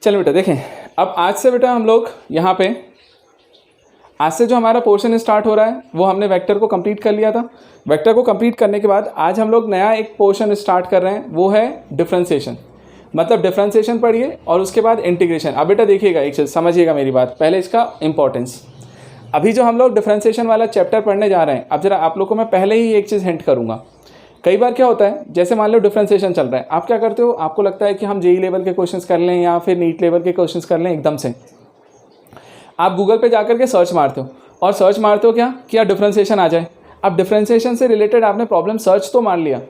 चलो बेटा देखें, अब आज से बेटा हम लोग यहाँ पे आज से जो हमारा पोर्शन स्टार्ट हो रहा है वो हमने वेक्टर को कंप्लीट कर लिया था। वेक्टर को कंप्लीट करने के बाद आज हम लोग नया एक पोर्शन स्टार्ट कर रहे हैं, वो है डिफरेंशिएशन। मतलब डिफरेंशिएशन पढ़िए और उसके बाद इंटीग्रेशन। अब बेटा देखिएगा एक चीज़, समझिएगा मेरी बात, पहले इसका इंपॉर्टेंस। अभी जो हम लोग डिफरेंशिएशन वाला चैप्टर पढ़ने जा रहे हैं, अब जरा आप लोग को मैं पहले ही एक चीज़ हिंट करूँगा। कई बार क्या होता है, जैसे मान लो डिफरेंशिएशन चल रहा है, आप क्या करते हो, आपको लगता है कि हम जेई लेवल के क्वेश्चंस कर लें या फिर नीट लेवल के क्वेश्चंस कर लें। एकदम से आप गूगल पे जाकर के सर्च मारते हो और सर्च मारते हो क्या डिफरेंशिएशन आ जाए। अब डिफरेंशिएशन से रिलेटेड आपने प्रॉब्लम सर्च तो मार लिया,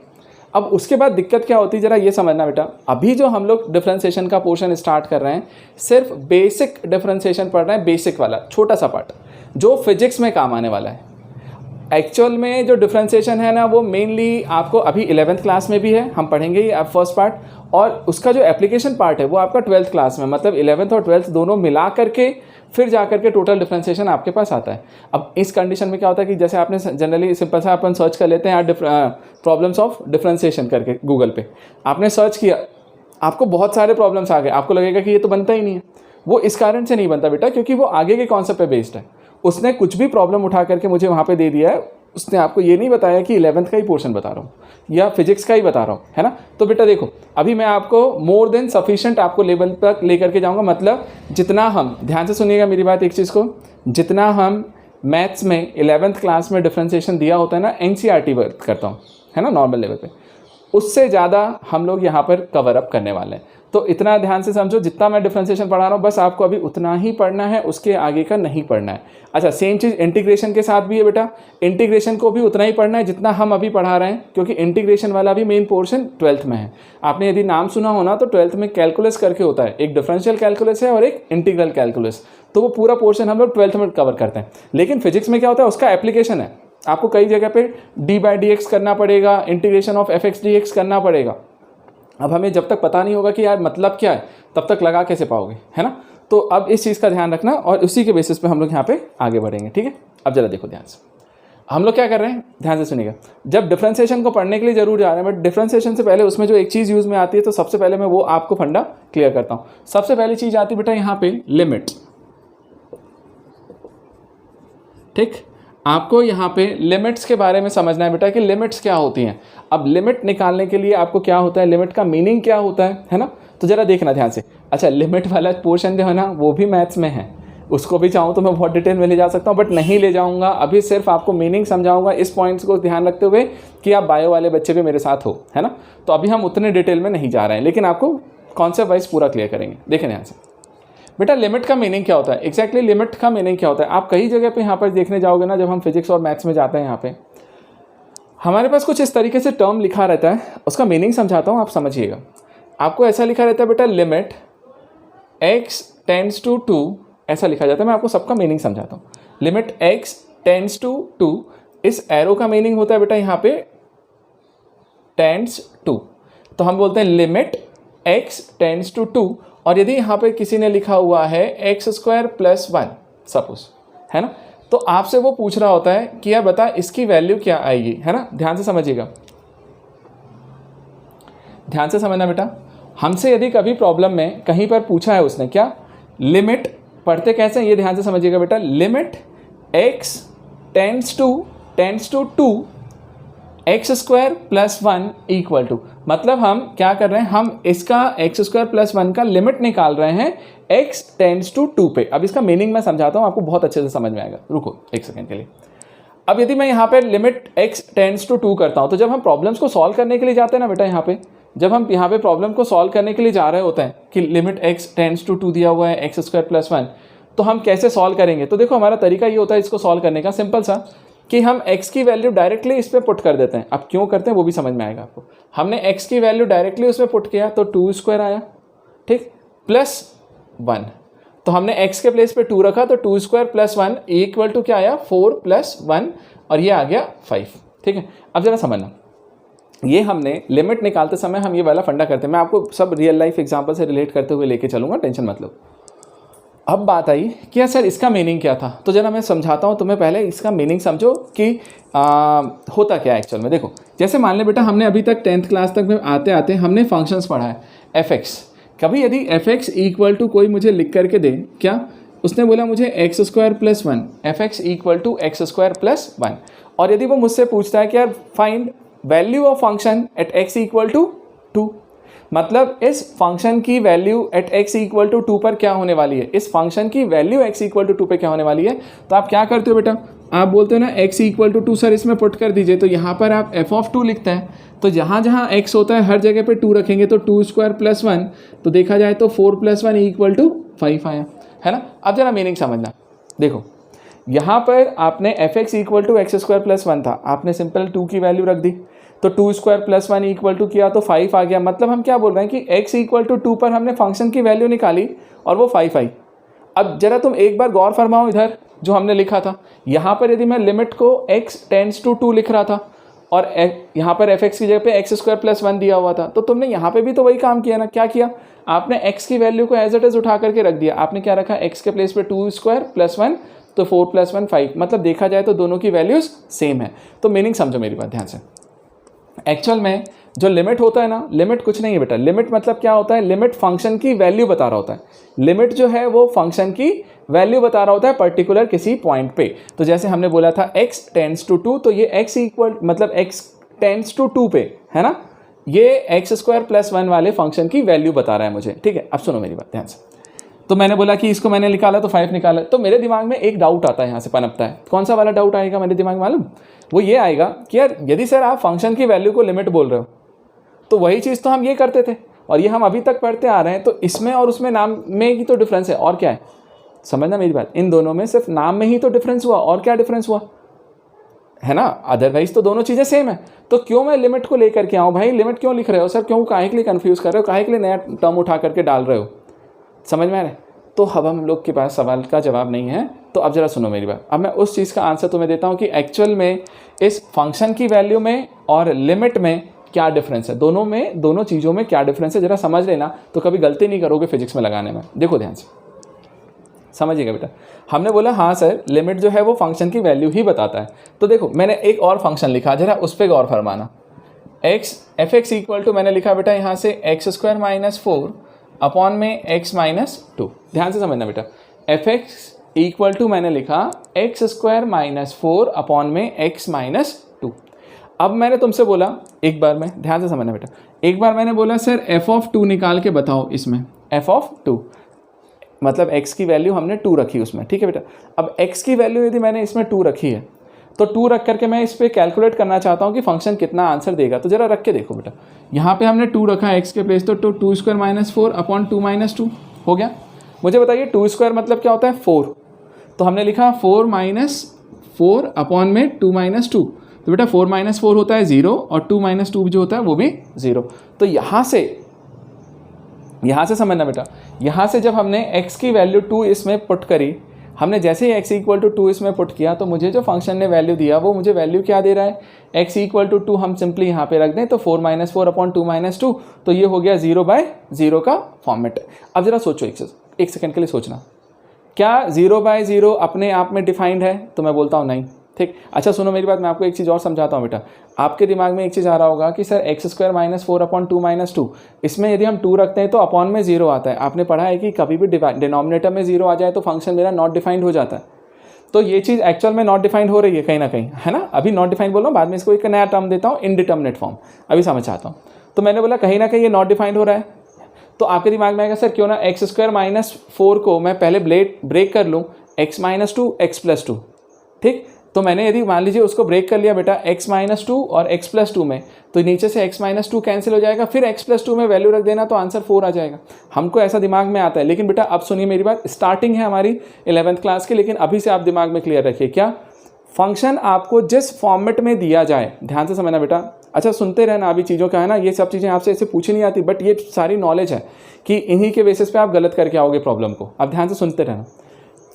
अब उसके बाद दिक्कत क्या होती है जरा ये समझना बेटा। अभी जो हम लोग डिफरेंशिएशन का पोर्शन स्टार्ट कर रहे हैं, सिर्फ बेसिक डिफरेंशिएशन पढ़ रहे हैं, बेसिक वाला छोटा सा पार्ट जो फिजिक्स में काम आने वाला है। एक्चुअल में जो डिफरेंशिएशन है ना, वो मेनली आपको अभी 11th क्लास में भी है, हम पढ़ेंगे ही अब फर्स्ट पार्ट, और उसका जो एप्लीकेशन पार्ट है वो आपका 12th क्लास में, मतलब 11th और 12th दोनों मिला करके फिर जा करके टोटल डिफरेंशिएशन आपके पास आता है। अब इस कंडीशन में क्या होता है कि जैसे आपने जनरली सिंपल सा अपन सर्च कर लेते हैं प्रॉब्लम्स ऑफ डिफरेंशिएशन करके गूगल पे, आपने सर्च किया, आपको बहुत सारे प्रॉब्लम्स आ गए, आपको लगेगा कि ये तो बनता ही नहीं है। वो इस कारण से नहीं बनता बेटा, क्योंकि वो आगे के कॉन्सेप्ट पे बेस्ड है। उसने कुछ भी प्रॉब्लम उठा करके मुझे वहाँ पे दे दिया है, उसने आपको ये नहीं बताया कि 11th का ही पोर्शन बता रहा हूँ या फिजिक्स का ही बता रहा हूँ, है ना। तो बेटा देखो, अभी मैं आपको मोर देन सफिशिएंट आपको लेवल तक लेकर के जाऊँगा। मतलब जितना हम, ध्यान से सुनिएगा मेरी बात एक चीज़ को, जितना हम मैथ्स में 11th क्लास में डिफरेंशिएशन दिया होता है ना, NCERT वर्क करता हूँ, है ना, नॉर्मल लेवल पे, उससे ज़्यादा हम लोग यहाँ पर कवर अप करने वाले हैं। तो इतना ध्यान से समझो, जितना मैं डिफरेंशिएशन पढ़ा रहा हूँ बस आपको अभी उतना ही पढ़ना है, उसके आगे का नहीं पढ़ना है। अच्छा, सेम चीज़ इंटीग्रेशन के साथ भी है बेटा, इंटीग्रेशन को भी उतना ही पढ़ना है जितना हम अभी पढ़ा रहे हैं, क्योंकि इंटीग्रेशन वाला भी मेन पोर्शन 12th में है। आपने यदि नाम सुना हो ना, तो 12th में कैलकुलस करके होता है, एक डिफरेंशियल कैलकुलस है और एक इंटीग्रल कैलकुलस, तो वो पूरा पोर्शन हम लोग 12th में कवर करते हैं। लेकिन फिजिक्स में क्या होता है, उसका एप्लीकेशन है, आपको कई जगह पे d/dx करना पड़ेगा, इंटीग्रेशन ऑफ f(x)dx करना पड़ेगा। अब हमें जब तक पता नहीं होगा कि यार मतलब क्या है, तब तक लगा कैसे पाओगे, है ना। तो अब इस चीज़ का ध्यान रखना और उसी के बेसिस पे हम लोग यहाँ पे आगे बढ़ेंगे, ठीक है। अब जरा देखो ध्यान से, हम लोग क्या कर रहे हैं, ध्यान से सुनिएगा। जब डिफरेंशिएशन को पढ़ने के लिए जरूर जा रहे हैं, बट डिफरेंशिएशन से पहले उसमें जो एक चीज़ यूज़ में आती है, तो सबसे पहले मैं वो आपको फंडा क्लियर करता हूँ। सबसे पहली चीज़ आती है बेटा यहाँ पे लिमिट, ठीक। आपको यहाँ पे लिमिट्स के बारे में समझना है बेटा कि लिमिट्स क्या होती हैं। अब लिमिट निकालने के लिए आपको क्या होता है, लिमिट का मीनिंग क्या होता है ना। तो जरा देखना ध्यान से। अच्छा, लिमिट वाला पोर्शन जो है ना, वो भी मैथ्स में है, उसको भी चाहूँ तो मैं बहुत डिटेल में ले जा सकता हूँ, बट नहीं ले जाऊँगा। अभी सिर्फ आपको मीनिंग समझाऊँगा, इस पॉइंट्स को ध्यान रखते हुए कि आप बायो वाले बच्चे भी मेरे साथ हो, है ना। तो अभी हम उतने डिटेल में नहीं जा रहे हैं, लेकिन आपको कॉन्सेप्ट वाइज पूरा क्लियर करेंगे। देखें ध्यान से बेटा, लिमिट का मीनिंग क्या होता है, एग्जैक्टली लिमिट का मीनिंग क्या होता है। आप कई जगह पे यहाँ पर देखने जाओगे ना, जब हम फिजिक्स और मैथ्स में जाते हैं, यहाँ पे हमारे पास कुछ इस तरीके से टर्म लिखा रहता है, उसका मीनिंग समझाता हूँ, आप समझिएगा। आपको ऐसा लिखा रहता है बेटा, लिमिट x टेंड्स टू 2, ऐसा लिखा जाता है। मैं आपको सबका मीनिंग समझाता हूँ। लिमिट x टेंड्स टू 2, इस एरो का मीनिंग होता है बेटा यहाँ पे टेंड्स टू, तो हम बोलते हैं लिमिट x टेंड्स टू 2। और यदि यहाँ पे किसी ने लिखा हुआ है x² + 1 सपोज, है ना, तो आपसे वो पूछ रहा होता है कि यार बता इसकी वैल्यू क्या आएगी, है ना। ध्यान से समझिएगा, ध्यान से समझना बेटा। हमसे यदि कभी प्रॉब्लम में कहीं पर पूछा है उसने क्या, लिमिट पढ़ते कैसे हैं, ये ध्यान से समझिएगा बेटा। Limit x tends to 2 x² + 1 = 2, मतलब हम क्या कर रहे हैं, हम इसका x² + 1 का लिमिट निकाल रहे हैं x टेंड्स टू 2 पे। अब इसका मीनिंग मैं समझाता हूँ, आपको बहुत अच्छे से समझ में आएगा, रुको एक सेकंड के लिए। अब यदि मैं यहाँ पे लिमिट x टेंड्स टू 2 करता हूँ, तो जब हम प्रॉब्लम्स को सॉल्व करने के लिए जाते हैं ना बेटा, यहाँ पे जब हम यहाँ पे प्रॉब्लम को सॉल्व करने के लिए जा रहे होते हैं कि लिमिट x टेंड्स टू 2 दिया हुआ है, x² + 1, तो हम कैसे सॉल्व करेंगे। तो देखो हमारा तरीका ये होता है इसको सॉल्व करने का, सिंपल सा, कि हम x की वैल्यू डायरेक्टली इस पर पुट कर देते हैं। अब क्यों करते हैं वो भी समझ में आएगा आपको। हमने x की वैल्यू डायरेक्टली उसमें पुट किया तो 2² आया, ठीक, +1, तो हमने x के प्लेस पे 2 रखा तो 2² + 1 = क्या आया, 4 + 1, और ये आ गया 5, ठीक है। अब जरा समझना, ये हमने लिमिट निकालते समय हम ये वाला फंडा करते हैं। मैं आपको सब रियल लाइफ एग्जाम्पल से रिलेट करते हुए लेके चलूँगा, टेंशन मत लो। अब बात आई कि यार सर इसका मीनिंग क्या था, तो जरा मैं समझाता हूँ तुम्हें, पहले इसका मीनिंग समझो कि होता क्या है एक्चुअल में। देखो, जैसे मान ले बेटा, हमने अभी तक 10th क्लास तक में आते आते हमने फंक्शंस पढ़ा है, f(x), कभी यदि एफ एक्स इक्वल टू कोई मुझे लिख करके दे, क्या उसने बोला मुझे x square plus one, f x equal to x square plus one, और यदि वो मुझसे पूछता है कि यार find value of function at x equal to two, मतलब इस फंक्शन की value at x equal to two पर क्या होने वाली है, इस फंक्शन की value x equal to two पर क्या होने वाली है, तो आप क्या करते हो बेटा, आप बोलते हो ना x equal to two sir इसमें पुट कर दीजिए, तो यहाँ पर आप एफ ऑफ टू लिखते हैं, तो जहाँ जहाँ एक्स होता है हर जगह पे टू रखेंगे, तो टू स्क्वायर प्लस वन, तो देखा जाए तो four plus one equal to five आया, है ना। अब जरा मीनिंग समझना, देखो यहाँ पर आपने f x equal to x square plus one था, आपने सिंपल टू की वैल्यू रख दी, तो two square plus one equal to किया तो फाइव आ गया, मतलब हम क्या बोल रहे हैं कि एक्स इक्वल टू टू पर हमने फंक्शन की वैल्यू निकाली और वो फाइव आई। अब जरा तुम एक बार गौर फरमाओ इधर जो हमने लिखा था, यहाँ पर यदि मैं लिमिट को x टेंड्स टू टू लिख रहा था और यहाँ पर एफ एक्स की जगह पे एक्स स्क्वायर प्लस वन दिया हुआ था, तो तुमने यहाँ पे भी तो वही काम किया ना, क्या किया, आपने x की वैल्यू को एज इट इज उठा करके रख दिया, आपने क्या रखा x के प्लेस पे टू स्क्वायर प्लस वन, तो फोर प्लस वन फाइव, मतलब देखा जाए तो दोनों की वैल्यूज सेम है। तो मीनिंग समझो मेरी बात ध्यान से, एक्चुअल में जो लिमिट होता है ना, लिमिट कुछ नहीं है बेटा, लिमिट मतलब क्या होता है, लिमिट फंक्शन की वैल्यू बता रहा होता है, लिमिट जो है वो फंक्शन की वैल्यू बता रहा होता है पर्टिकुलर किसी पॉइंट पे। तो जैसे हमने बोला था x टेंड्स टू टू, तो ये x इक्वल मतलब x टेंड्स टू टू पे है ना, ये एक्स स्क्वायर प्लस वन वाले फंक्शन की वैल्यू बता रहा है मुझे, ठीक है। अब सुनो मेरी बात ध्यान से, तो मैंने बोला कि इसको मैंने निकाला तो फाइव निकाला, तो मेरे दिमाग में एक डाउट आता है, यहाँ से पनपता है, कौन सा वाला डाउट आएगा मेरे दिमाग में मालूम, वो ये आएगा कि यार यदि सर आप फंक्शन की वैल्यू को लिमिट बोल रहे हो, तो वही चीज़ तो हम ये करते थे और ये हम अभी तक पढ़ते आ रहे हैं, तो इसमें और उसमें नाम में ही तो डिफरेंस है, और क्या है, समझना मेरी बात, इन दोनों में सिर्फ नाम में ही तो डिफरेंस हुआ, और क्या डिफरेंस हुआ है ना, अदरवाइज तो दोनों चीज़ें सेम है। तो क्यों मैं लिमिट को लेकर के आऊँ भाई, लिमिट क्यों लिख रहे हो सर, क्यों काहे के लिए कंफ्यूज कर रहे हो, काहे के लिए नया टर्म उठा करके डाल रहे हो, समझ में आ रहा है। तो अब हम लोग के पास सवाल का जवाब नहीं है, तो अब जरा सुनो मेरी बात, अब मैं उस चीज़ का आंसर तुम्हें देता हूँ कि एक्चुअल में इस फंक्शन की वैल्यू में और लिमिट में क्या डिफरेंस है, दोनों में, दोनों चीज़ों में क्या डिफरेंस है, जरा समझ लेना, तो कभी गलती नहीं करोगे फिजिक्स में लगाने में। देखो ध्यान से समझिएगा बेटा, हमने बोला हाँ सर लिमिट जो है वो फंक्शन की वैल्यू ही बताता है, तो देखो मैंने एक और फंक्शन लिखा, जरा उस पर गौर फरमाना, x f x equal to मैंने लिखा बेटा यहाँ से x square minus four upon में एक्स माइनस टू, ध्यान से समझना बेटा, एफ एक्स इक्वल टू मैंने लिखा x square minus four upon में एक्स माइनस टू। अब मैंने तुमसे बोला एक बार में, ध्यान से समझना बेटा, एक बार मैंने बोला सर एफ ऑफ टू निकाल के बताओ, इसमें एफ ऑफ टू मतलब x की वैल्यू हमने टू रखी उसमें, ठीक है बेटा। अब x की वैल्यू यदि मैंने इसमें टू रखी है, तो टू रख करके मैं इस पर कैलकुलेट करना चाहता हूँ कि फंक्शन कितना आंसर देगा, तो जरा रख के देखो बेटा, यहाँ पे हमने टू रखा है x के प्लेस, तो two square minus four upon two minus two हो गया। मुझे बताइए टू स्क्वायर मतलब क्या होता है, फोर, तो हमने लिखा फोर माइनस फोर अपॉन में टू माइनस टू, तो बेटा फोर माइनस फोर होता है जीरो और टू माइनस टू जो होता है वो भी जीरो। तो यहाँ से समझना बेटा, यहाँ से जब हमने x की वैल्यू टू इसमें पुट करी, हमने जैसे ही x इक्वल टू टू इसमें पुट किया, तो मुझे जो फंक्शन ने वैल्यू दिया वो मुझे वैल्यू क्या दे रहा है, x इक्वल टू टू हम सिंपली यहाँ पे रख दें, तो four minus four upon two minus to, तो ये हो गया जीरो बाय जीरो का फॉर्मेट। अब जरा सोचो एक सेकेंड के लिए सोचना, क्या जीरो बाय जीरो अपने आप में डिफाइंड है, तो मैं बोलता हूँ नहीं, ठीक। अच्छा सुनो मेरी बात, मैं आपको एक चीज़ और समझाता हूँ बेटा, आपके दिमाग में एक चीज़ आ रहा होगा कि sir x square minus four upon two minus to, इसमें यदि हम टू रखते हैं तो अपॉन में जीरो आता है, आपने पढ़ा है कि कभी भी डिनोमिनेटर में जीरो आ जाए तो फंक्शन मेरा नॉट डिफाइंड हो जाता है। तो ये चीज़ एक्चुअल में नॉट डिफाइंड हो रही है कहीं ना कहीं, है ना, अभी नॉट डिफाइंड बोल रहा हूँ, बाद में इसको एक नया टर्म देता हूँ, इनडिटर्मिनेट फॉर्म, अभी समझ चाहता हूँ। तो मैंने बोला कहीं ना कहीं ये नॉट डिफाइंड हो रहा है, तो आपके दिमाग में आएगा सर क्यों ना एक्स स्क्वायर माइनस फोर को मैं पहले ब्रेक कर लूँ x minus to x plus two, ठीक। तो मैंने यदि मान लीजिए उसको ब्रेक कर लिया बेटा x माइनस टू और x प्लस टू में, तो नीचे से x माइनस टू कैंसिल हो जाएगा, फिर x प्लस टू में वैल्यू रख देना, तो आंसर 4 आ जाएगा। हमको ऐसा दिमाग में आता है, लेकिन बेटा अब सुनिए मेरी बात, स्टार्टिंग है हमारी 11th क्लास की, लेकिन अभी से आप दिमाग में क्लियर रखिए, क्या फंक्शन आपको जिस फॉर्मेट में दिया जाए, ध्यान से समझना बेटा, अच्छा सुनते रहना अभी चीज़ों का, है ना, ये सब चीज़ें आपसे ऐसे पूछी नहीं आती, बट ये सारी नॉलेज है कि इन्हीं के बेसिस पे आप गलत करके आओगे प्रॉब्लम को, अब ध्यान से सुनते रहना।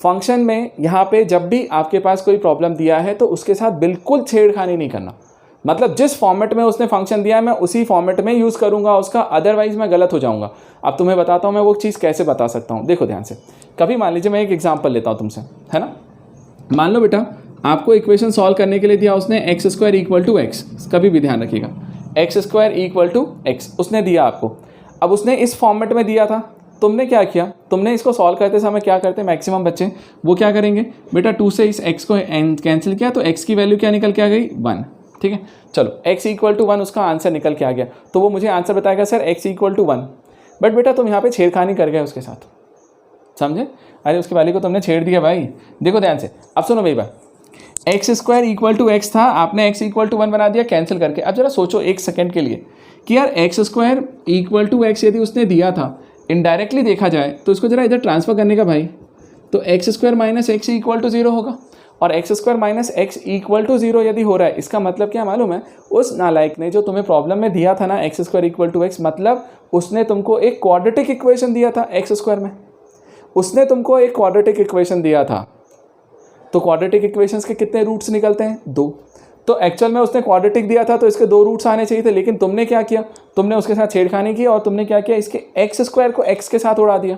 फंक्शन में यहाँ पे जब भी आपके पास कोई प्रॉब्लम दिया है तो उसके साथ बिल्कुल छेड़खानी नहीं करना, मतलब जिस फॉर्मेट में उसने फंक्शन दिया है मैं उसी फॉर्मेट में यूज़ करूँगा उसका, अदरवाइज मैं गलत हो जाऊँगा। अब तुम्हें बताता हूँ मैं वो चीज़ कैसे बता सकता हूँ, देखो ध्यान से। कभी मान लीजिए मैं एक एग्जाम्पल लेता हूँ तुमसे, है ना, मान लो बेटा आपको इक्वेशन सॉल्व करने के लिए दिया उसने x square equal to x, कभी भी ध्यान रखिएगा, x square equal to x उसने दिया आपको। अब उसने इस फॉर्मेट में दिया था, तुमने क्या किया, तुमने इसको सॉल्व करते समय क्या करते हैं मैक्सिमम बच्चे, वो क्या करेंगे बेटा 2 से इस x को कैंसिल किया तो x की वैल्यू क्या निकल के आ गई 1, ठीक है। चलो x इक्वल टू 1 उसका आंसर निकल के आ गया, तो वो मुझे आंसर बताएगा sir x equal to 1, but बेटा तुम यहाँ पे छेड़खानी कर गए उसके साथ, समझे, अरे उसके वाले को तुमने छेड़ दिया भाई। देखो ध्यान से, अब सुनो मेरी बात, x square equal to x था, आपने x इक्वल टू 1 बना दिया कैंसिल करके। अब जरा सोचो एक सेकंड के लिए कि यार x square equal to x यदि उसने दिया था, इनडायरेक्टली देखा जाए तो इसको जरा इधर ट्रांसफर करने का भाई, तो x square minus x equal to 0 होगा, और x square minus x equal to 0 यदि हो रहा है, इसका मतलब क्या मालूम है, उस नालायक ने जो तुम्हें प्रॉब्लम में दिया था ना x square equal to x, मतलब उसने तुमको एक क्वाड्रेटिक इक्वेशन दिया था एक्स स्क्वायर में, उसने तुमको एक क्वाड्रेटिक इक्वेशन दिया था। तो क्वाड्रेटिक इक्वेशंस के कितने रूट्स निकलते हैं, 2। तो एक्चुअल में उसने क्वाड्रेटिक दिया था तो इसके 2 रूट्स आने चाहिए थे, लेकिन तुमने क्या किया, तुमने उसके साथ छेड़खानी की और तुमने क्या किया, इसके एक्स स्क्वायर को एक्स के साथ उड़ा दिया।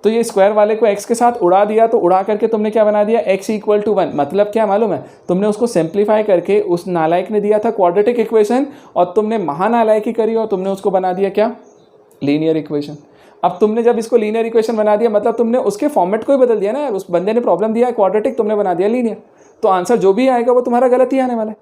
तो ये स्क्वायर वाले को एक्स के साथ उड़ा दिया, तो उड़ा करके तुमने क्या बना दिया, एक्स इक्वल टू 1। मतलब क्या मालूम है, तुमने उसको सिंप्लीफाई करके, उस नालायक ने दिया था क्वाड्रेटिक इक्वेशन और तुमने महानालायकी करी और तुमने उसको बना दिया क्या, लीनियर इक्वेशन। अब तुमने जब इसको लीनियर इक्वेशन बना दिया, मतलब तुमने उसके फॉर्मेट को ही बदल दिया ना यार, उस बंदे ने प्रॉब्लम दिया है क्वाड्रेटिक, तुमने बना दिया लीनियर, तो आंसर जो भी आएगा वो तुम्हारा गलत ही आने वाला है।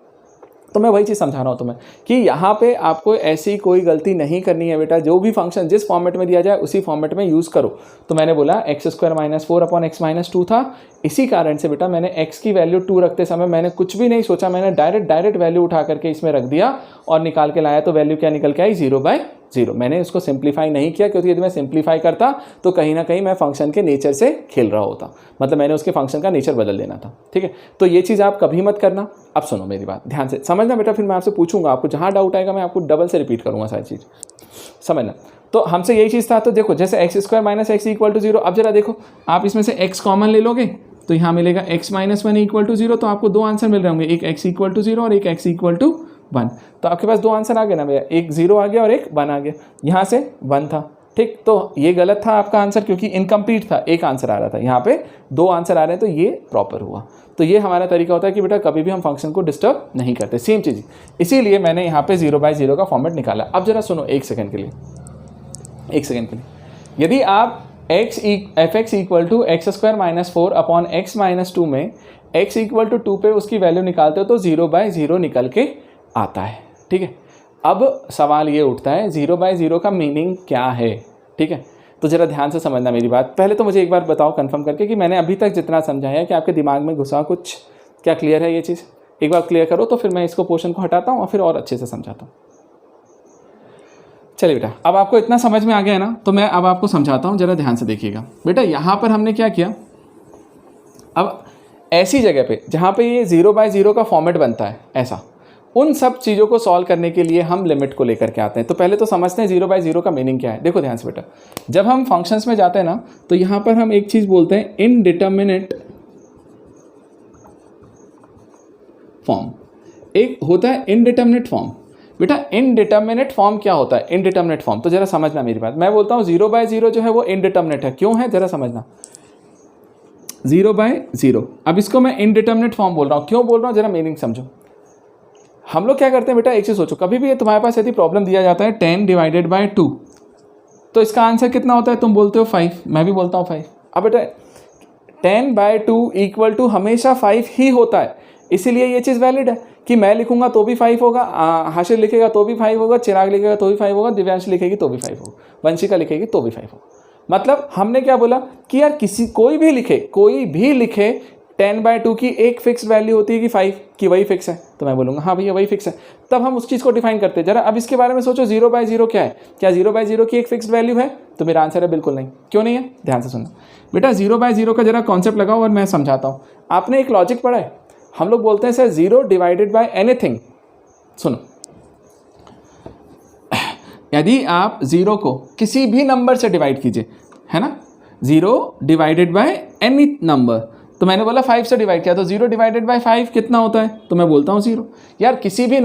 तो मैं वही चीज़ समझा रहा हूँ तुम्हें कि यहाँ पे आपको ऐसी कोई गलती नहीं करनी है बेटा, जो भी फंक्शन जिस फॉर्मेट में दिया जाए उसी फॉर्मेट में यूज़ करो। तो मैंने बोला x square minus 4 upon x minus 2 था, इसी कारण से बेटा मैंने x की वैल्यू 2 रखते समय मैंने कुछ भी नहीं सोचा, मैंने डायरेक्ट वैल्यू उठा करके इसमें रख दिया और निकाल के लाया, तो वैल्यू क्या निकल के आई, 0/0। मैंने उसको सिंप्लीफाई नहीं किया, क्योंकि यदि मैं सिंप्लीफाई करता तो कहीं ना कहीं मैं फंक्शन के नेचर से खेल रहा होता, मतलब मैंने उसके फंक्शन का नेचर बदल देना था, ठीक है। तो ये चीज़ आप कभी मत करना। अब सुनो मेरी बात ध्यान से समझना बेटा, फिर मैं आपसे पूछूंगा, आपको जहाँ डाउट आएगा मैं आपको डबल से रिपीट करूँगा सारी चीज़, समझना। तो हमसे यही चीज़ था, तो देखो जैसे x square minus x equal to 0, अब जरा देखो आप इसमें से x कॉमन ले लोगे तो यहाँ मिलेगा x माइनस 1 इक्वल टू 0, तो आपको 2 आंसर मिल रहे होंगे, एक x इक्वल टू 0 और एक x इक्वल टू 1। तो आपके पास 2 आंसर आ गए ना भैया, एक 0 आ गया और एक 1 आ गया, यहाँ से 1 था, ठीक। तो ये गलत था आपका आंसर, क्योंकि इनकम्प्लीट था, एक आंसर आ रहा था, यहाँ पे 2 आंसर आ रहे हैं, तो ये प्रॉपर हुआ। तो ये हमारा तरीका होता है कि बेटा कभी भी हम फंक्शन को डिस्टर्ब नहीं करते, सेम चीज़, इसीलिए मैंने यहाँ पे 0/0 का फॉर्मेट निकाला। अब जरा सुनो एक सेकंड के लिए, यदि आप f x equal to x square minus 4 upon x minus 2 में x इक्वल टू 2 पे उसकी वैल्यू निकालते हो तो 0/0 निकल के आता है, ठीक है। अब सवाल ये उठता है 0/0 का मीनिंग क्या है, ठीक है। तो ज़रा ध्यान से समझना मेरी बात। पहले तो मुझे एक बार बताओ कंफर्म करके कि मैंने अभी तक जितना समझाया है कि आपके दिमाग में घुसा कुछ, क्या क्लियर है ये चीज़, एक बार क्लियर करो तो फिर मैं इसको पोर्शन को हटाता हूँ और फिर और अच्छे से समझाता हूँ। चलिए बेटा, अब आपको इतना समझ में आ गया है ना, तो मैं अब आपको समझाता हूँ, ज़रा ध्यान से देखिएगा बेटा। यहाँ पर हमने क्या किया, अब ऐसी जगह पे जहाँ पे ये 0/0 का फॉर्मेट बनता है, ऐसा उन सब चीज़ों को सॉल्व करने के लिए हम लिमिट को लेकर के आते हैं। तो पहले तो समझते हैं 0/0 का मीनिंग क्या है। देखो ध्यान से बेटा, जब हम फंक्शंस में जाते हैं ना, तो यहाँ पर हम एक चीज़ बोलते हैं इनडिटर्मिनेट फॉर्म, एक होता है इनडिटर्मिनेट फॉर्म। बेटा इनडिटर्मिनेट फॉर्म क्या होता है, इनडिटर्मिनेट फॉर्म, तो जरा समझना मेरी बात। मैं बोलता हूँ 0/0 जो है वो इनडिटर्मिनेट है, क्यों है जरा समझना, 0/0। अब इसको मैं इनडिटर्मिनेट फॉर्म बोल रहा हूँ, क्यों बोल रहा हूँ जरा मीनिंग समझो। हम लोग क्या करते हैं बेटा, एक चीज़ सोचो, कभी भी ये तुम्हारे पास यदि प्रॉब्लम दिया जाता है 10 डिवाइडेड बाय 2, तो इसका आंसर कितना होता है, तुम बोलते हो 5, मैं भी बोलता हूँ 5। अब बेटा 10/2 इक्वल टू हमेशा 5 ही होता है, इसीलिए ये चीज़ वैलिड है कि मैं लिखूंगा तो भी 5 होगा, हाशिर लिखेगा तो भी 5 होगा, चिराग लिखेगा तो भी 5 होगा, दिव्यांश लिखेगी तो भी 5 होगा, वंशिका लिखेगी तो भी 5 होगा। मतलब हमने क्या बोला कि यार कोई भी लिखे 10/2 की एक फिक्स वैल्यू होती है कि 5 की, वही फिक्स है, तो मैं बोलूँगा हाँ भैया वही फिक्स है, तब हम उस चीज़ को डिफाइन करते हैं। जरा अब इसके बारे में सोचो 0/0 क्या है, क्या 0/0 की एक फिक्स्ड वैल्यू है, तो मेरा आंसर है बिल्कुल नहीं। क्यों नहीं है, ध्यान से सुनना बेटा, 0/0 का जरा कॉन्सेप्ट लगाओ और मैं समझाता हूँ। आपने एक लॉजिक पढ़ा है, हम लोग बोलते हैं सर 0 डिवाइडेड बाय एनीथिंग। सुनो, यदि आप 0 को किसी भी नंबर से डिवाइड कीजिए, है ना, 0 डिवाइडेड बाय एनी नंबर, तो मैंने बोला 5 से डिवाइड किया, तो 0 डिवाइडेड बाय 5 कितना होता है, तो मैं बोलता हूँ 0। यार किसी भी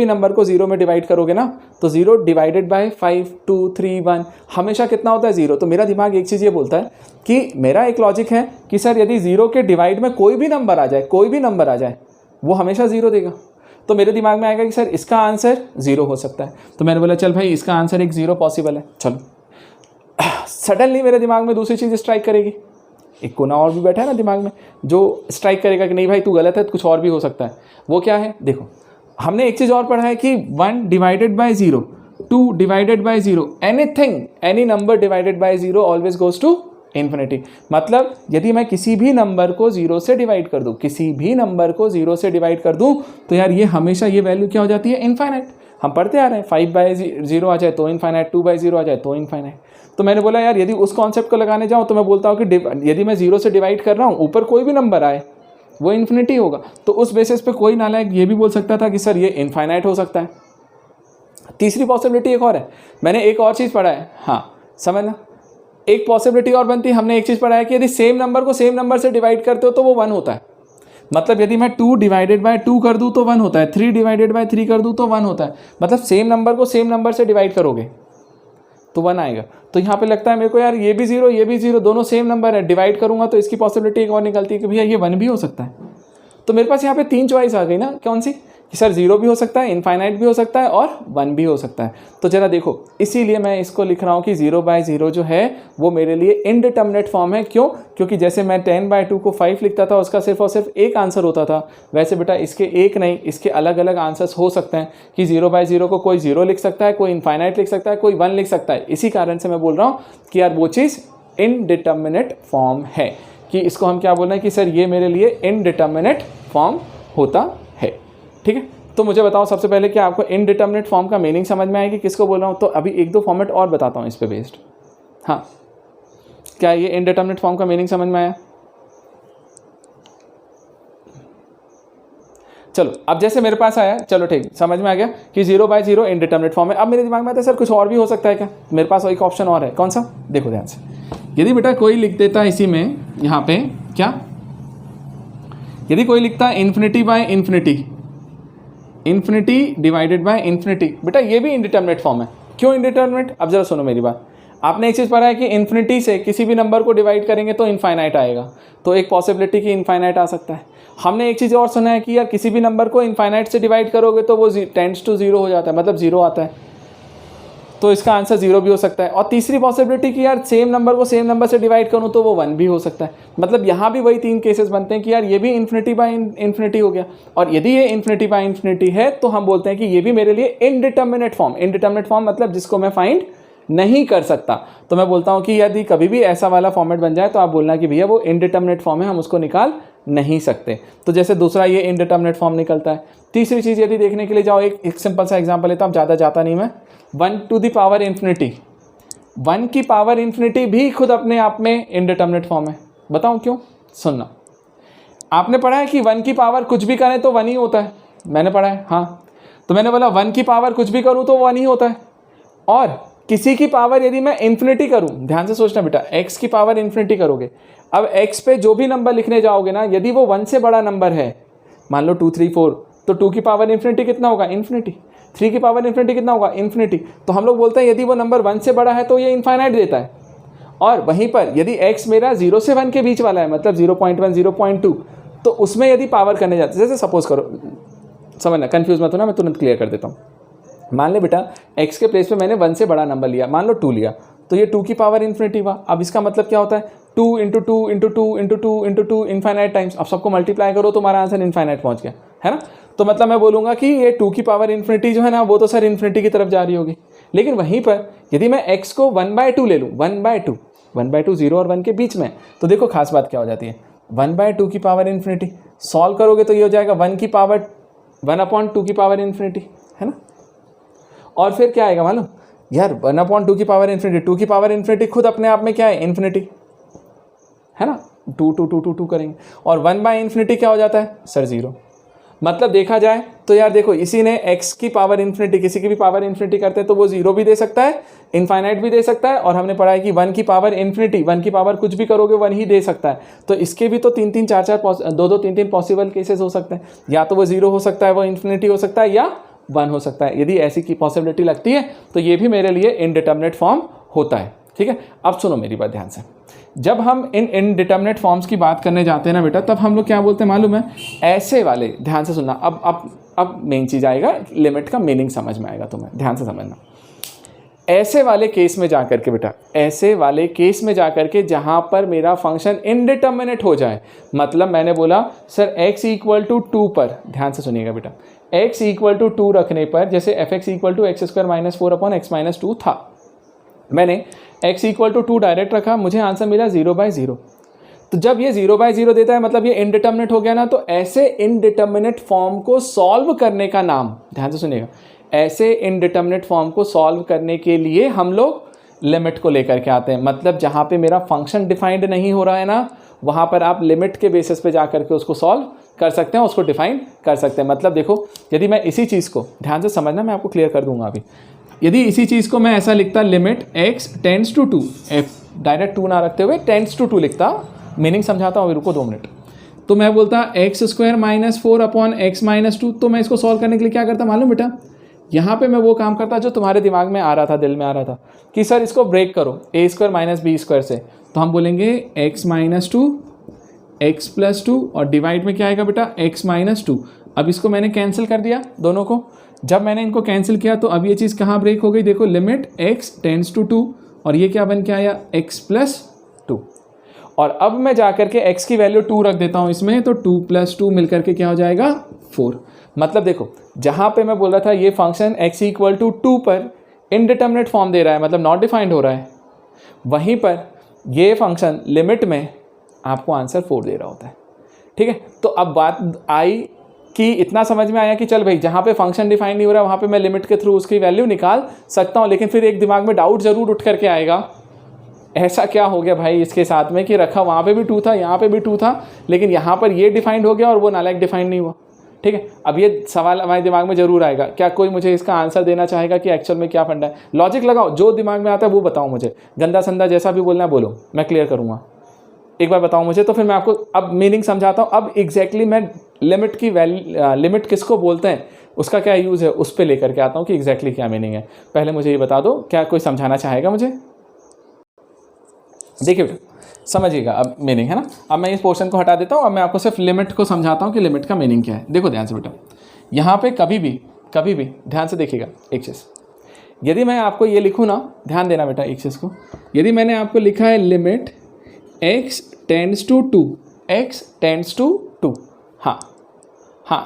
नंबर को 0 में डिवाइड करोगे ना, तो 0 डिवाइडेड बाय 5, 2, 3, 1 हमेशा कितना होता है, 0। तो मेरा दिमाग एक चीज़ ये बोलता है कि मेरा एक लॉजिक है कि सर यदि 0 के डिवाइड में कोई भी नंबर आ जाए, वो हमेशा 0 देगा। तो मेरे दिमाग में आएगा कि सर इसका आंसर 0 हो सकता है। तो मैंने बोला चल भाई इसका आंसर एक 0 पॉसिबल है। चलो सडनली मेरे दिमाग में दूसरी चीज़ स्ट्राइक करेगी, एक कोना और भी बैठा है ना दिमाग में जो स्ट्राइक करेगा कि नहीं भाई तू गलत है, कुछ और भी हो सकता है। वो क्या है, देखो हमने एक चीज़ और पढ़ा है कि 1 divided by 0, 2 divided by 0, anything any number divided by 0 always goes to infinity. मतलब यदि मैं किसी भी नंबर को 0 से डिवाइड कर दूं, किसी भी नंबर को 0 से डिवाइड कर दूं, तो यार ये हमेशा ये वैल्यू क्या हो जाती है, इनफाइनाइट। हम पढ़ते आ रहे हैं 5/0 आ जाए तो इनफाइनाइट, 2/0 आ जाए तो इनफाइनाइट। तो मैंने बोला यार यदि उस कॉन्सेप्ट को लगाने जाऊँ तो मैं बोलता हूँ कि यदि मैं 0 से डिवाइड कर रहा हूँ, ऊपर कोई भी नंबर आए वो इन्फिनिटी होगा। तो उस बेसिस पे कोई नालायक ये भी बोल सकता था कि सर ये इनफाइनाइट हो सकता है। तीसरी पॉसिबिलिटी एक और है, मैंने एक और चीज़ पढ़ा है, हाँ समझना, एक पॉसिबिलिटी और बनती है, हमने एक चीज़ पढ़ा है कि यदि सेम नंबर को सेम नंबर से डिवाइड करते हो तो वो 1 होता है। मतलब यदि मैं 2 डिवाइडेड बाय 2 कर दूँ तो 1 होता है, 3 डिवाइडेड बाय 3 कर दूँ तो 1 होता है। मतलब सेम नंबर को सेम नंबर से डिवाइड करोगे तो 1 आएगा। तो यहाँ पे लगता है मेरे को यार ये भी 0 ये भी 0 दोनों सेम नंबर है, डिवाइड करूँगा तो इसकी पॉसिबिलिटी एक और निकलती है कि भैया ये 1 भी हो सकता है। तो मेरे पास यहाँ पे 3 चॉइस आ गई ना, कौन सी, कि सर 0 भी हो सकता है, इनफाइनाइट भी हो सकता है और 1 भी हो सकता है। तो जरा देखो इसीलिए मैं इसको लिख रहा हूँ कि 0/0 जो है वो मेरे लिए इनडिटर्मिनेट फॉर्म है। क्यों? क्योंकि जैसे मैं 10/2 को 5 लिखता था, उसका सिर्फ और सिर्फ एक आंसर होता था, वैसे बेटा इसके एक नहीं, इसके अलग अलग आंसर्स हो सकते हैं कि 0/0 को कोई 0 लिख सकता है, कोई इनफाइनाइट लिख सकता है, कोई 1 लिख सकता है। इसी कारण से मैं बोल रहा हूँ कि यार वो चीज़ इनडिटर्मिनेट फॉर्म है, कि इसको हम क्या बोल रहे हैं कि सर ये मेरे लिए इनडिटर्मिनेट फॉर्म होता है। ठीक है, तो मुझे बताओ सबसे पहले कि आपको इनडिटर्मिनेट फॉर्म का मीनिंग समझ में आएगी, किसको बोल रहा हूँ। तो अभी एक दो फॉर्मेट और बताता हूँ इस पे बेस्ड। हाँ, क्या ये इनडिटर्मिनेट फॉर्म का मीनिंग समझ में आया? चलो अब जैसे मेरे पास आया, चलो ठीक समझ में आ गया कि 0/0 इनडिटर्मिनेट फॉर्म है। अब मेरे दिमाग में आता है सर कुछ और भी हो सकता है क्या? मेरे पास एक ऑप्शन और है, कौन सा? देखो ध्यान से, यदि बेटा कोई लिख देता है इसी में, यहाँ पे क्या, यदि कोई लिखता है infinity by infinity, infinity divided by infinity, बेटा ये भी इनडिटर्मिनेट फॉर्म है। क्यों इनडिटर्मिनेट? अब जरा सुनो मेरी बात। आपने एक चीज़ पढ़ा है कि इन्फिनिटी से किसी भी नंबर को डिवाइड करेंगे तो इनफाइनाइट आएगा, तो एक पॉसिबिलिटी कि इनफाइनाइट आ सकता है। हमने एक चीज़ और सुना है कि यार किसी भी नंबर को इनफाइनाइट से डिवाइड करोगे तो वो टेंड्स टू 0 हो जाता है, मतलब 0 आता है, तो इसका आंसर 0 भी हो सकता है। और तीसरी पॉसिबिलिटी कि यार सेम नंबर को सेम नंबर से डिवाइड करूँ तो वो 1 भी हो सकता है। मतलब यहाँ भी वही 3 केसेस बनते हैं कि यार ये भी इन्फिनिटी बाय इन्फिनिटी हो गया, और यदि ये इन्फिनिटी बाय इन्फिनिटी है तो हम बोलते हैं कि ये भी मेरे लिए इनडिटर्मिनेट फॉर्म। इनडिटर्मिनेट फॉर्म मतलब जिसको मैं फाइंड नहीं कर सकता। तो मैं बोलता हूँ कि यदि कभी भी ऐसा वाला फॉर्मेट बन जाए तो आप बोलना कि भैया वो इनडिटर्मिनेट फॉर्म है, हम उसको निकाल नहीं सकते। तो जैसे दूसरा ये इनडिटर्मिनेट फॉर्म निकलता है। तीसरी चीज़ यदि देखने के लिए जाओ, एक सिंपल सा एग्जांपल लेता हूँ, ज़्यादा जाता नहीं मैं। 1 टू द पावर इन्फिनिटी, 1 की पावर इन्फिनिटी भी खुद अपने आप में इनडिटर्मिनेट फॉर्म है। बताऊँ क्यों? सुनना, आपने पढ़ा है कि 1 की पावर कुछ भी करें तो 1 ही होता है, मैंने पढ़ा है, हाँ। तो मैंने बोला 1 की पावर कुछ भी करूँ तो 1 ही होता है, और किसी की पावर यदि मैं इन्फिनिटी करूं, ध्यान से सोचना बेटा, x की पावर इन्फिनिटी करोगे, अब x पे जो भी नंबर लिखने जाओगे ना, यदि वो 1 से बड़ा नंबर है, मान लो 2 3 4, तो 2 की पावर इन्फिनिटी कितना होगा? इन्फिनिटी। 3 की पावर इन्फिनिटी कितना होगा? इन्फिनिटी। तो हम लोग बोलते हैं यदि वो नंबर 1 से बड़ा है तो ये इनफाइनाइट देता है। और वहीं पर यदि x मेरा 0 से 1 के बीच वाला है, मतलब 0.1 0.2, तो उसमें यदि पावर करने जाते, जैसे सपोज करो, समझना, कंफ्यूज मत होना, मैं तुरंत क्लियर कर देता हूँ। मान ले बेटा x के प्लेस पे मैंने 1 से बड़ा नंबर लिया, मान लो 2 लिया, तो ये 2 की पावर इन्फिनिटी हुआ। अब इसका मतलब क्या होता है? 2 × 2 × 2 × 2 × 2 इनफाइनाइट टाइम्स। अब सबको मल्टीप्लाई करो तो हमारा आंसर इनफाइनाइट पहुंच गया, है ना। तो मतलब मैं बोलूँगा कि ये 2 की पावर इन्फिनिटी जो है ना, वो तो सर इन्फिनिटी की तरफ जा रही होगी। लेकिन वहीं पर यदि मैं x को 1/2 ले लूँ, 1/2, 1/2 0 और 1 के बीच में, तो देखो खास बात क्या हो जाती है, 1/2 की पावर इन्फिनिटी सॉल्व करोगे तो ये हो जाएगा 1 की पावर 1/2 की पावर इन्फिनिटी, है ना। और फिर क्या आएगा मालूम यार, 1/2 की पावर इन्फिनिटी, 2 की पावर इन्फिनिटी खुद अपने आप में क्या है? इन्फिनिटी, है ना। 2 2 2 2 2 करेंगे, और 1/∞ क्या हो जाता है? सर 0। मतलब देखा जाए तो यार देखो, इसी ने x की पावर इन्फिनिटी, किसी की भी पावर इन्फिनिटी करते हैं तो वो 0 भी दे सकता है, इनफाइनाइट भी दे सकता है, और हमने पढ़ा है कि 1 की पावर इन्फिनिटी, 1 की पावर कुछ भी करोगे 1 ही दे सकता है। तो इसके भी तो 3 3 4 4 2 2 3 3 पॉसिबल केसेस हो सकते हैं, या तो वो 0 हो सकता है, वो इन्फिनिटी हो सकता है, या 1 हो सकता है। यदि ऐसी की पॉसिबिलिटी लगती है तो ये भी मेरे लिए इनडिटर्मिनेट फॉर्म होता है। ठीक है, अब सुनो मेरी बात ध्यान से। जब हम इन इनडिटर्मिनेट फॉर्म्स की बात करने जाते हैं ना बेटा, तब हम लोग क्या बोलते हैं मालूम है, ऐसे वाले, ध्यान से सुनना, अब मेन चीज़ आएगा, लिमिट का मीनिंग समझ में आएगा तुम्हें, ध्यान से समझना। ऐसे वाले केस में जा करके बेटा, ऐसे वाले केस में जा करके जहाँ पर मेरा फंक्शन इनडिटर्मिनेट हो जाए, मतलब मैंने बोला सर x इक्वल टू 2 पर, ध्यान से सुनिएगा बेटा, x इक्वल टू 2 रखने पर, जैसे fx equal to x square minus 4 upon x minus 2 था, मैंने x इक्वल टू 2 डायरेक्ट रखा, मुझे आंसर मिला 0/0। तो जब ये 0/0 देता है मतलब ये इनडिटर्मिनेट हो गया ना, तो ऐसे इनडिटर्मिनेट फॉर्म को सॉल्व करने का नाम, ध्यान से सुनिएगा, ऐसे इनडिटर्मिनेट फॉर्म को सॉल्व करने के लिए हम लोग लिमिट को लेकर के आते हैं। मतलब जहाँ पे मेरा फंक्शन डिफाइंड नहीं हो रहा है ना, वहाँ पर आप लिमिट के बेसिस पे जा करके उसको सॉल्व कर सकते हैं, उसको डिफाइन कर सकते हैं। मतलब देखो, यदि मैं इसी चीज़ को, ध्यान से समझना, मैं आपको क्लियर कर दूंगा अभी, यदि इसी चीज़ को मैं ऐसा लिखता, limit x tends to 2, direct 2 ना रखते हुए टेंड्स टू 2 लिखता, मीनिंग समझाता हूँ, रुको 2 मिनट। तो मैं बोलता x square minus 4 upon x minus 2, तो मैं इसको सॉल्व करने के लिए क्या करता मालूम बेटा, यहाँ पे मैं वो काम करता जो तुम्हारे दिमाग में आ रहा था, दिल में आ रहा था कि सर इसको ब्रेक करो ए स्क्वायर माइनस बी स्क्वायर से, तो हम बोलेंगे x माइनस 2 एक्स प्लस 2 और डिवाइड में क्या आएगा बेटा x माइनस 2। अब इसको मैंने कैंसिल कर दिया दोनों को, जब मैंने इनको कैंसिल किया तो अब ये चीज़ कहाँ ब्रेक हो गई, देखो लिमिट x टेंड्स टू 2 और ये क्या बन के आया x प्लस 2। और अब मैं जा करके x की वैल्यू 2 रख देता हूँ इसमें, तो 2 प्लस 2 मिलकर के क्या हो जाएगा 4। मतलब देखो, जहाँ पे मैं बोल रहा था ये फंक्शन x इक्वल टू 2 पर इनडिटर्मिनेट फॉर्म दे रहा है, मतलब नॉट डिफाइंड हो रहा है, वहीं पर ये फंक्शन लिमिट में आपको आंसर 4 दे रहा होता है। ठीक है, तो अब बात आई कि इतना समझ में आया कि चल भाई जहाँ पे फंक्शन डिफाइन नहीं हो रहा है वहाँ पे मैं लिमिट के थ्रू उसकी वैल्यू निकाल सकता हूँ। लेकिन फिर एक दिमाग में डाउट ज़रूर उठ करके आएगा, ऐसा क्या हो गया भाई इसके साथ में कि रखा वहाँ पे भी 2 था, यहाँ पे भी 2 था, लेकिन यहाँ पर ये डिफाइंड हो गया और वो नालायक डिफाइंड नहीं हुआ। ठीक है, अब ये सवाल हमारे दिमाग में ज़रूर आएगा, क्या कोई मुझे इसका आंसर देना चाहेगा कि एक्चुअल में क्या फंडा है। लॉजिक लगाओ, जो दिमाग में आता है वो बताओ मुझे, गंदा संदा जैसा भी बोलना है बोलो, मैं क्लियर करूँगा। एक बार बताओ मुझे, तो फिर मैं आपको अब मीनिंग समझाता हूँ। अब एग्जैक्टली मैं लिमिट की लिमिट किसको बोलते हैं, उसका क्या यूज़ है, उस पर लेकर के आता हूँ कि एग्जैक्टली क्या मीनिंग है। पहले मुझे ये बता दो, क्या कोई समझाना चाहेगा मुझे। देखिए बेटा, समझिएगा अब मीनिंग है ना। अब मैं इस पोर्शन को हटा देता हूँ, अब मैं आपको सिर्फ लिमिट को समझाता हूँ कि लिमिट का मीनिंग क्या है। देखो ध्यान से बेटा, यहाँ पे कभी भी ध्यान से देखिएगा एक चीज़, यदि मैं आपको ये लिखूँ ना, ध्यान देना बेटा एक चीज़ को, यदि मैंने आपको लिखा है limit x tends to 2, x tends to 2, हाँ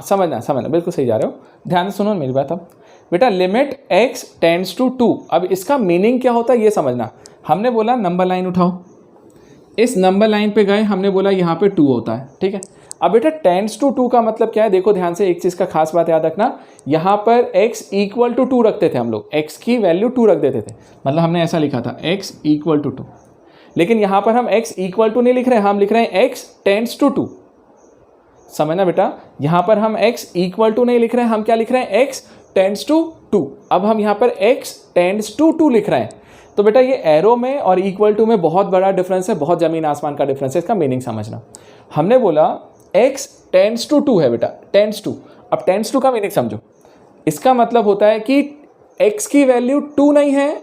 समझना, बिल्कुल सही जा रहे हो, ध्यान से सुनो मेरी बात। अब बेटा लिमिट x टेंड्स टू 2, अब इसका मीनिंग क्या होता है ये समझना। हमने बोला नंबर लाइन उठाओ, इस नंबर लाइन पे गए, हमने बोला यहाँ पे 2 होता है। ठीक है, अब बेटा टेंड्स टू 2 का मतलब क्या है, देखो ध्यान से एक चीज़ का खास बात याद रखना, यहाँ पर x इक्वल टू 2 रखते थे हम लोग, x की वैल्यू 2 रख देते थे, मतलब हमने ऐसा लिखा था x इक्वल टू 2। लेकिन यहाँ पर हम x इक्वल टू नहीं लिख रहे हैं, हम लिख रहे हैं x टेंड्स टू 2। समझना बेटा, यहाँ पर हम x इक्वल टू नहीं लिख रहे हैं, हम क्या लिख रहे हैं, x टेंड्स टू 2। अब हम यहाँ पर x टेंड्स टू 2 लिख रहे हैं, तो बेटा ये एरो में और इक्वल टू में बहुत बड़ा डिफरेंस है, बहुत ज़मीन आसमान का डिफरेंस है, इसका मीनिंग समझना। हमने बोला x टेंड्स टू 2 है बेटा, टेंड्स टू। अब टेंड्स टू का मीनिंग समझो, इसका मतलब होता है कि x की वैल्यू 2 नहीं है,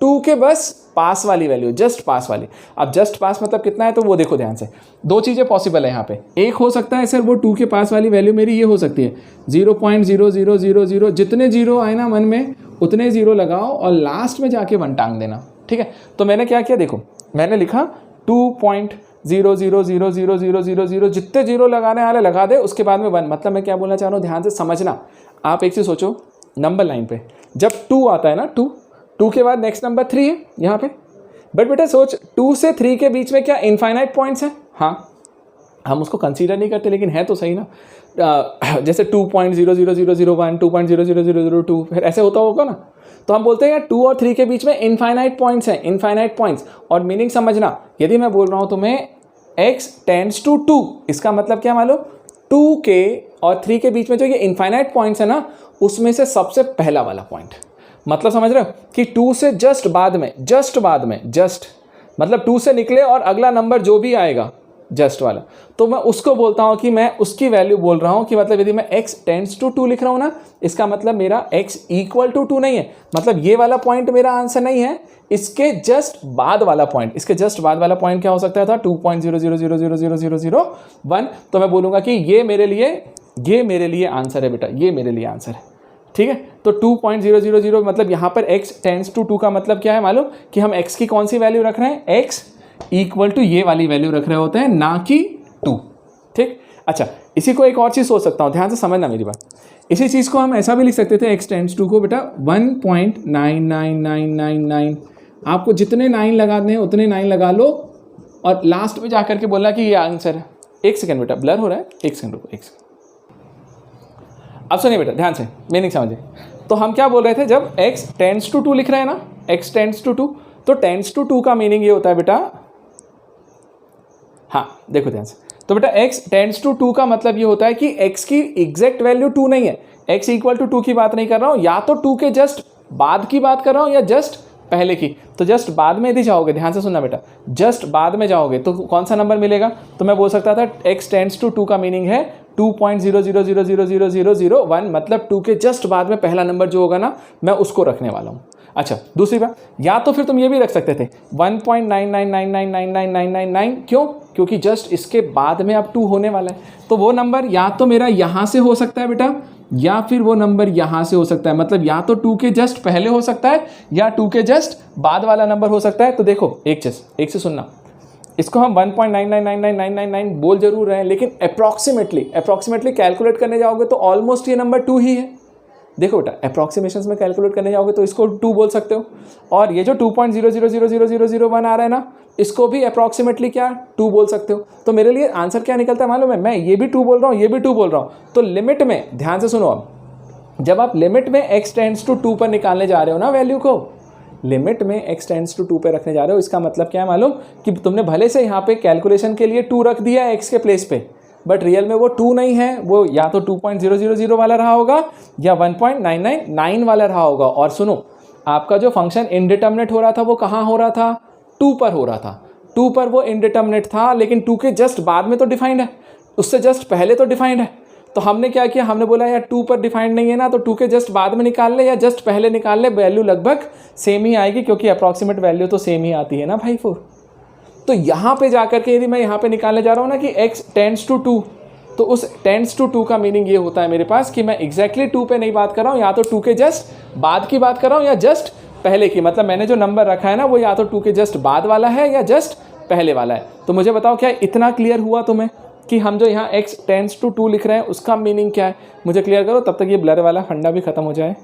2 के बस पास वाली वैल्यू, जस्ट पास वाली। अब जस्ट पास मतलब कितना है, तो वो देखो ध्यान से, 2 चीज़ें पॉसिबल है यहाँ पे। एक हो सकता है सर वो 2 के पास वाली वैल्यू मेरी ये हो सकती है 0.0000, जितने जीरो आए ना मन में उतने जीरो लगाओ और लास्ट में जाके 1 टांग देना। ठीक है, तो मैंने क्या किया, देखो मैंने लिखा 2.000000, जितने जीरो लगाने वाले लगा दे, उसके बाद में 1। मतलब मैं क्या बोलना चाह रहा हूँ, ध्यान से समझना। आप एक चीज़ सोचो, नंबर लाइन पे जब 2 आता है ना, 2 के बाद नेक्स्ट नंबर 3 है यहाँ पे, बट बेटा सोच 2 से 3 के बीच में क्या इनफाइनाइट पॉइंट्स हैं। हाँ, हम उसको कंसीडर नहीं करते, लेकिन है तो सही ना। जैसे 2.00001, 2.00002, फिर ऐसे होता होगा ना, तो हम बोलते हैं यार 2 और 3 के बीच में इनफाइनाइट पॉइंट्स हैं, इनफाइनाइट पॉइंट्स। और मीनिंग समझना, यदि मैं बोल रहा हूँ तुम्हें x टेंड्स टू 2, इसका मतलब क्या मालूम, 2 के और 3 के बीच में जो ये इनफाइनाइट पॉइंट्स है ना, उसमें से सबसे पहला वाला पॉइंट। मतलब समझ रहे हो कि 2 से जस्ट बाद में, जस्ट मतलब 2 से निकले और अगला नंबर जो भी आएगा जस्ट वाला, तो मैं उसको बोलता हूँ कि मैं उसकी वैल्यू बोल रहा हूँ कि मतलब यदि मैं x टेंड्स टू 2 लिख रहा हूँ ना, इसका मतलब मेरा x इक्वल टू 2 नहीं है, मतलब ये वाला पॉइंट मेरा आंसर नहीं है, इसके जस्ट बाद वाला पॉइंट, इसके जस्ट बाद वाला पॉइंट क्या हो सकता था 2.00000001। तो मैं बोलूँगा कि ये मेरे लिए आंसर है बेटा, ये मेरे लिए आंसर है, ठीक है। तो 2.000 मतलब यहाँ पर x टेंड्स टू 2 का मतलब क्या है मालूम, कि हम x की कौन सी वैल्यू रख रहे हैं, x इक्वल टू ये वाली वैल्यू रख रहे होते हैं, ना कि 2, ठीक। अच्छा, इसी को एक और चीज़ सोच सकता हूँ, ध्यान से समझना मेरी बात। इसी चीज़ को हम ऐसा भी लिख सकते थे, x टेंड्स टू को बेटा 1.99999, आपको जितने 9 लगाने हैं उतने 9 लगा लो और लास्ट में जाकर के बोलना कि ये आंसर है। एक सेकेंड बेटा, ब्लर हो रहा है, एक सेकेंड रुको, एक सेकेंड। अब सुनिए बेटा ध्यान से, मीनिंग समझिए। तो हम क्या बोल रहे थे, जब x टेंड्स टू 2 लिख रहे हैं ना, x टेंड्स टू 2, तो टेंड्स टू 2 का मीनिंग ये होता है बेटा, हाँ देखो ध्यान से, तो बेटा x टेंड्स टू 2 का मतलब ये होता है कि x की एग्जैक्ट वैल्यू 2 नहीं है, x इक्वल टू 2 की बात नहीं कर रहा हूँ, या तो 2 के जस्ट बाद की बात कर रहा हूँ या जस्ट पहले की। तो जस्ट बाद में यदि जाओगे, ध्यान से सुनना बेटा, जस्ट बाद में जाओगे तो कौन सा नंबर मिलेगा, तो मैं बोल सकता था x टेंड्स टू 2 का मीनिंग है 2.0000001, मतलब 2 के जस्ट बाद में पहला नंबर जो होगा ना, मैं उसको रखने वाला हूँ। अच्छा, दूसरी बात, या तो फिर तुम ये भी रख सकते थे 1.999999999, क्यों, क्योंकि जस्ट इसके बाद में अब 2 होने वाला है, तो वो नंबर या तो मेरा यहाँ से हो सकता है बेटा, या फिर वो नंबर यहाँ से हो सकता है, मतलब या तो 2 के जस्ट पहले हो सकता है या 2 के जस्ट बाद वाला नंबर हो सकता है। तो देखो एक से सुनना, इसको हम 1.9999999 बोल जरूर रहे हैं, लेकिन अप्रॉक्सीमेटली कैलकुलेट करने जाओगे तो ऑलमोस्ट ये नंबर 2 ही है। देखो बेटा, अप्रॉक्सीमेशंस में कैलकुलेट करने जाओगे तो इसको 2 बोल सकते हो, और ये जो 2.0000001 आ रहा है ना, इसको भी अप्रॉक्सीमेटली क्या 2 बोल सकते हो। तो मेरे लिए आंसर क्या निकलता है मालूम है, मैं ये भी 2 बोल रहा हूँ, ये भी 2 बोल रहा हूँ, तो लिमिट में ध्यान से सुनो, अब जब आप लिमिट में x टेंड्स टू 2 पर निकालने जा रहे हो ना वैल्यू को, लिमिट में x टेंड्स टू 2 पे रखने जा रहे हो, इसका मतलब क्या है मालूम, कि तुमने भले से यहाँ पे कैलकुलेशन के लिए 2 रख दिया x के प्लेस पे, बट रियल में वो 2 नहीं है, वो या तो 2.000 वाला रहा होगा या 1.999 वाला रहा होगा। और सुनो, आपका जो फंक्शन इनडिटर्मिनेट हो रहा था वो कहाँ हो रहा था, 2 पर हो रहा था, 2 पर वो इनडिटर्मिनेट था, लेकिन 2 के जस्ट बाद में तो डिफाइंड है, उससे जस्ट पहले तो डिफाइंड है। तो हमने क्या किया, हमने बोला यार 2 पर डिफाइंड नहीं है ना, तो 2 के जस्ट बाद में निकाल ले या जस्ट पहले निकाल ले, वैल्यू लगभग सेम ही आएगी, क्योंकि अप्रॉक्सीमेट वैल्यू तो सेम ही आती है ना भाई 4। तो यहाँ पे जाकर के यदि मैं यहाँ पे निकालने जा रहा हूँ ना कि x टेंड्स टू 2, तो उस टेंड्स टू 2 का मीनिंग ये होता है मेरे पास कि मैं एग्जैक्टली 2 पे नहीं बात कर रहा हूँ, या तो 2 के जस्ट बाद की बात कर रहा हूँ या जस्ट पहले की, मतलब मैंने जो नंबर रखा है ना वो या तो 2 के जस्ट बाद वाला है या जस्ट पहले वाला है। तो मुझे बताओ क्या इतना क्लियर हुआ तुम्हें कि हम जो यहाँ x टेंड्स टू 2 लिख रहे हैं उसका मीनिंग क्या है, मुझे क्लियर करो, तब तक ये ब्लर वाला फंडा भी खत्म हो जाए।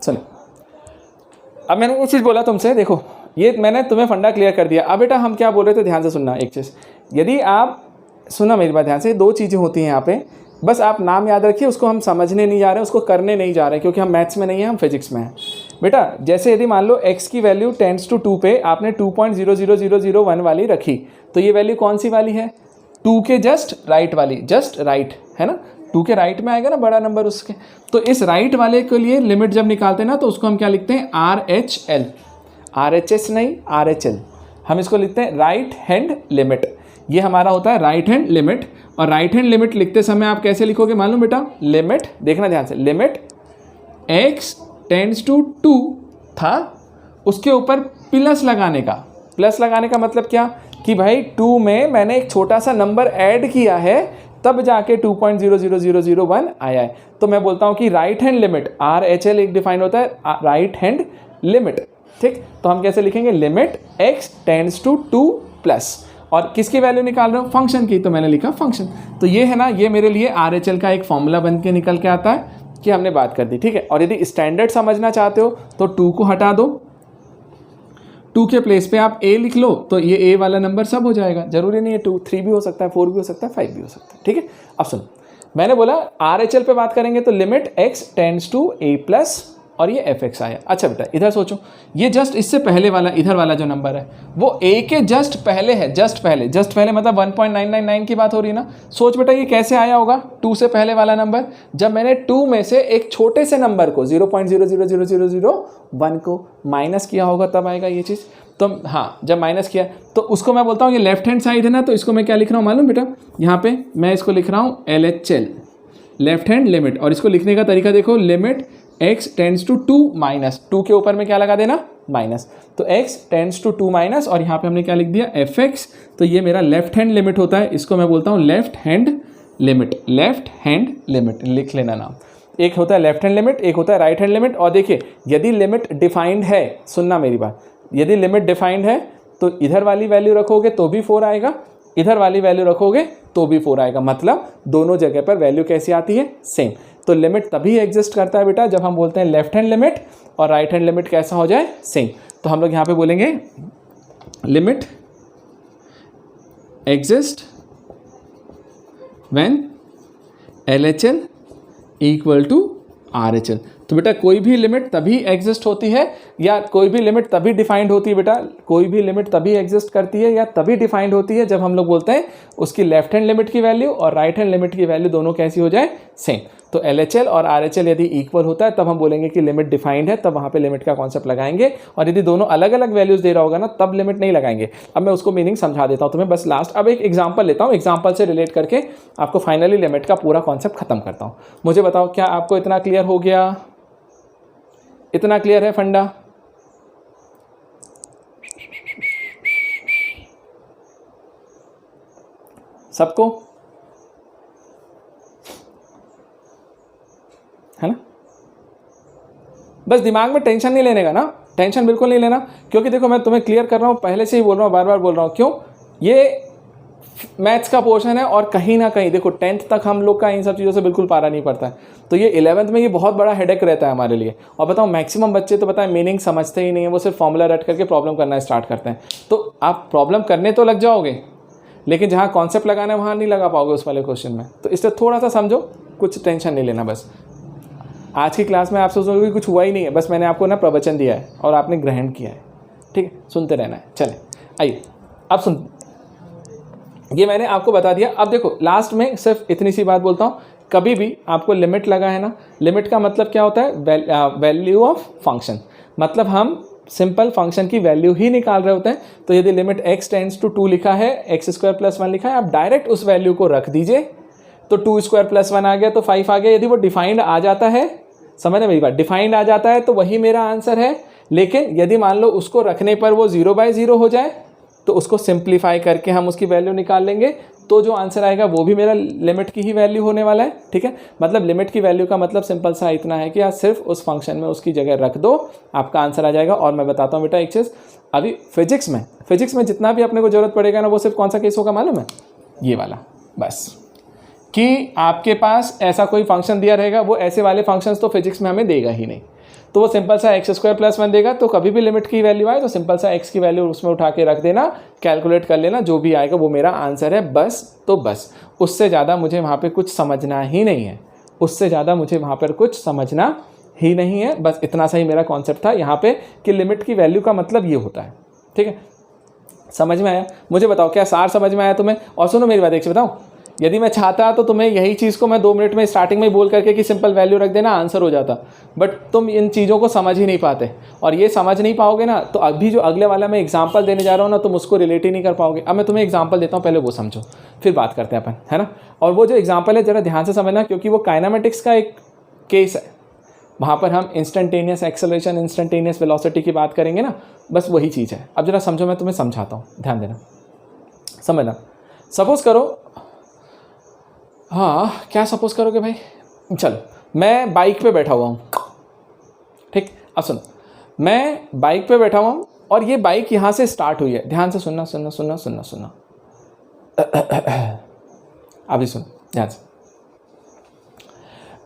चलो, अब मैंने एक चीज़ बोला तुमसे, देखो ये मैंने तुम्हें फंडा क्लियर कर दिया। अब बेटा हम क्या बोल रहे थे, ध्यान से सुनना एक चीज़, यदि आप सुना मेरी बात ध्यान से, 2 चीज़ें होती हैं यहाँ पे, बस आप नाम याद रखिए, उसको हम समझने नहीं जा रहे हैं, उसको करने नहीं जा रहे हैं, क्योंकि हम मैथ्स में नहीं हैं, हम फिजिक्स में हैं। बेटा जैसे यदि मान लो x की वैल्यू टेंड्स टू 2 पे आपने 2.00001 वाली रखी, तो ये वैल्यू कौन सी वाली है, 2 के जस्ट राइट वाली, जस्ट राइट है ना, 2 के राइट में आएगा ना बड़ा नंबर उसके। तो इस राइट वाले के लिए लिमिट जब निकालते हैं ना, तो उसको हम क्या लिखते हैं, RHL, RHS नहीं RHL, हम इसको लिखते हैं राइट हैंड लिमिट। ये हमारा होता है राइट हैंड लिमिट। और राइट हैंड लिमिट लिखते समय आप कैसे लिखोगे मालूम बेटा, लिमिट, देखना ध्यान से, लिमिट x टेंड्स टू 2 था, उसके ऊपर प्लस लगाने का, प्लस लगाने का मतलब क्या कि भाई 2 में मैंने एक छोटा सा नंबर ऐड किया है, तब जाके 2.00001 आया है। तो मैं बोलता हूँ कि राइट हैंड लिमिट, RHL एक डिफाइन होता है राइट हैंड लिमिट, ठीक। तो हम कैसे लिखेंगे, limit x tends to 2 plus, और किसकी वैल्यू निकाल रहे हो, फंक्शन की, तो मैंने लिखा फंक्शन। तो ये है ना, ये मेरे लिए RHL का एक फॉर्मूला बन के निकल के आता है कि हमने बात कर दी, ठीक है। और यदि स्टैंडर्ड समझना चाहते हो तो 2 को हटा दो, 2 के प्लेस पे आप a लिख लो, तो ये a वाला नंबर सब हो जाएगा, जरूरी नहीं है 2, 3 भी हो सकता है, 4 भी हो सकता है, 5 भी हो सकता है, ठीक है। अब सुनो, मैंने बोला RHL पे बात करेंगे तो limit x tends to a plus, और ये fx आया। अच्छा बेटा इधर सोचो, ये जस्ट इससे पहले वाला, इधर वाला जो नंबर है वो a के जस्ट पहले है, जस्ट पहले मतलब 1.999 की बात हो रही है ना। सोच बेटा ये कैसे आया होगा 2 से पहले वाला नंबर, जब मैंने 2 में से एक छोटे से नंबर को 0.00001 को माइनस किया होगा, तब आएगा ये चीज़। तो हाँ, जब माइनस किया तो उसको मैं बोलता हूँ ये लेफ्ट हैंड साइड है ना, तो इसको मैं क्या लिख रहा हूँ मालूम बेटा, यहाँ पे मैं इसको लिख रहा हूँ LHL, लेफ्ट हैंड लिमिट। और इसको लिखने का तरीका देखो, limit x tends to 2 minus, 2 के ऊपर में क्या लगा देना, माइनस, तो x टेंड्स टू 2 माइनस, और यहाँ पे हमने क्या लिख दिया, fx, तो ये मेरा लेफ्ट हैंड लिमिट होता है, इसको मैं बोलता हूँ left hand limit, left hand limit लिख लेना नाम। एक होता है लेफ्ट हैंड लिमिट, एक होता है राइट हैंड लिमिट। और देखिए यदि लिमिट डिफाइंड है, सुनना मेरी बात, यदि लिमिट डिफाइंड है तो इधर वाली वैल्यू रखोगे तो भी 4 आएगा, इधर वाली वैल्यू रखोगे तो भी 4 आएगा, मतलब दोनों जगह पर वैल्यू कैसी आती है, सेम। तो लिमिट तभी एग्जिस्ट करता है बेटा जब हम बोलते हैं लेफ्ट हैंड लिमिट और राइट हैंड लिमिट कैसा हो जाए, सेम। तो हम लोग यहाँ पे बोलेंगे limit exist when LHL equal to RHL। तो बेटा कोई भी लिमिट तभी एग्जिस्ट होती है या कोई भी लिमिट तभी डिफाइंड होती है बेटा, कोई भी लिमिट तभी एग्जिस्ट करती है या तभी डिफाइंड होती है जब हम लोग बोलते हैं उसकी लेफ्ट हैंड लिमिट की वैल्यू और राइट हैंड लिमिट की वैल्यू दोनों कैसी हो जाए, सेम। तो LHL और RHL यदि इक्वल होता है तब हम बोलेंगे कि लिमिट डिफाइंड है, तब वहाँ पे लिमिट का कॉन्सेप्ट लगाएंगे। और यदि दोनों अलग अलग वैल्यूज दे रहा होगा ना तब लिमिट नहीं लगाएंगे। अब मैं उसको मीनिंग समझा देता हूँ तुम्हें बस लास्ट। अब एक एग्जाम्पल लेता हूँ, एग्जाम्पल से रिलेट करके आपको फाइनली लिमिट का पूरा कॉन्सेप्ट खत्म करता हूँ। मुझे बताओ क्या आपको इतना क्लियर हो गया, इतना क्लियर है फंडा? सबको है ना? बस दिमाग में टेंशन नहीं लेने का ना, टेंशन बिल्कुल नहीं लेना, क्योंकि देखो मैं तुम्हें क्लियर कर रहा हूँ, पहले से ही बोल रहा हूँ, बार बार बोल रहा हूँ। क्यों? ये मैथ्स का पोर्शन है और कहीं ना कहीं देखो 10th तक हम लोग का इन सब चीज़ों से बिल्कुल पारा नहीं पड़ता है, तो ये 11th में ये बहुत बड़ा हेडेक रहता है हमारे लिए। और बताओ मैक्सिमम बच्चे तो पता है मीनिंग समझते ही नहीं है, वो सिर्फ फॉर्मूला रट करके प्रॉब्लम करना स्टार्ट करते हैं। तो आप प्रॉब्लम करने तो लग जाओगे लेकिन जहाँ कॉन्सेप्ट लगाना है वहाँ नहीं लगा पाओगे उस वाले क्वेश्चन में। तो इससे थोड़ा सा समझो, कुछ टेंशन नहीं लेना। बस आज की क्लास में आप सोचोगे कि कुछ हुआ ही नहीं है, बस मैंने आपको ना प्रवचन दिया है और आपने ग्रहण किया है, ठीक है? सुनते रहना है। चले आइए अब सुन, ये मैंने आपको बता दिया। अब देखो लास्ट में सिर्फ इतनी सी बात बोलता हूँ, कभी भी आपको लिमिट लगा है ना, लिमिट का मतलब क्या होता है, वैल्यू ऑफ फंक्शन, मतलब हम सिंपल फंक्शन की वैल्यू ही निकाल रहे होते हैं। तो यदि लिमिट x टेंड्स टू 2 लिखा है, x² + 1 लिखा है, आप डायरेक्ट उस वैल्यू को रख दीजिए, तो 2² + 1 आ गया तो 5 आ गया। यदि वो डिफाइंड आ जाता है, समझना मेरी बात, डिफाइंड आ जाता है तो वही मेरा आंसर है। लेकिन यदि मान लो उसको रखने पर वो 0/0 हो जाए तो उसको सिंप्लीफाई करके हम उसकी वैल्यू निकाल लेंगे, तो जो आंसर आएगा वो भी मेरा लिमिट की ही वैल्यू होने वाला है, ठीक है? मतलब लिमिट की वैल्यू का मतलब सिंपल सा इतना है कि आप सिर्फ उस फंक्शन में उसकी जगह रख दो, आपका आंसर आ जाएगा। और मैं बताता हूँ बेटा एक चीज़, अभी फिजिक्स में जितना भी अपने को जरूरत पड़ेगा ना, वो सिर्फ कौन सा केस होगा मालूम है? ये वाला, बस, कि आपके पास ऐसा कोई फंक्शन दिया रहेगा, वो ऐसे वाले फंक्शंस तो फिजिक्स में हमें देगा ही नहीं, तो वो सिंपल सा x² + 1 देगा। तो कभी भी लिमिट की वैल्यू आए तो सिंपल सा x की वैल्यू उसमें उठा के रख देना, कैलकुलेट कर लेना, जो भी आएगा वो मेरा आंसर है, बस। तो बस उससे ज़्यादा मुझे वहाँ पे कुछ समझना ही नहीं है, उससे ज़्यादा मुझे वहाँ पर कुछ समझना ही नहीं है। बस इतना सा ही मेरा कॉन्सेप्ट था यहाँ पे कि लिमिट की वैल्यू का मतलब ये होता है, ठीक है? समझ में आया? मुझे बताओ क्या सार समझ में आया तुम्हें? और सुनो मेरी बात एक से बताऊँ, यदि मैं चाहता तो तुम्हें यही चीज़ को मैं 2 मिनट में स्टार्टिंग में बोल करके कि सिंपल वैल्यू रख देना आंसर हो जाता, बट तुम इन चीज़ों को समझ ही नहीं पाते, और ये समझ नहीं पाओगे ना तो अभी जो अगले वाला मैं एग्जांपल देने जा रहा हूँ ना, तुम उसको रिलेट ही नहीं कर पाओगे। अब मैं तुम्हें एग्जांपल देता हूँ, पहले वो समझो फिर बात करते हैं अपन, है ना? और वो जो एग्जाम्पल है ज़रा ध्यान से समझना, क्योंकि वो काइनेमेटिक्स का एक केस है, वहाँ पर हम इंस्टेंटेनियस एक्सेलरेशन, इंस्टेंटेनियस वेलोसिटी की बात करेंगे ना, बस वही चीज़ है। अब जरा समझो, मैं तुम्हें समझाता हूँ, ध्यान देना, समझना। सपोज़ करो, हाँ क्या सपोज करोगे भाई, चलो मैं बाइक पे बैठा हुआ हूँ, ठीक? अब सुनो, मैं बाइक पे बैठा हुआ हूँ और ये बाइक यहाँ से स्टार्ट हुई है, ध्यान से सुनना सुनना सुनना सुनना सुनना, अभी सुनो ध्यान से।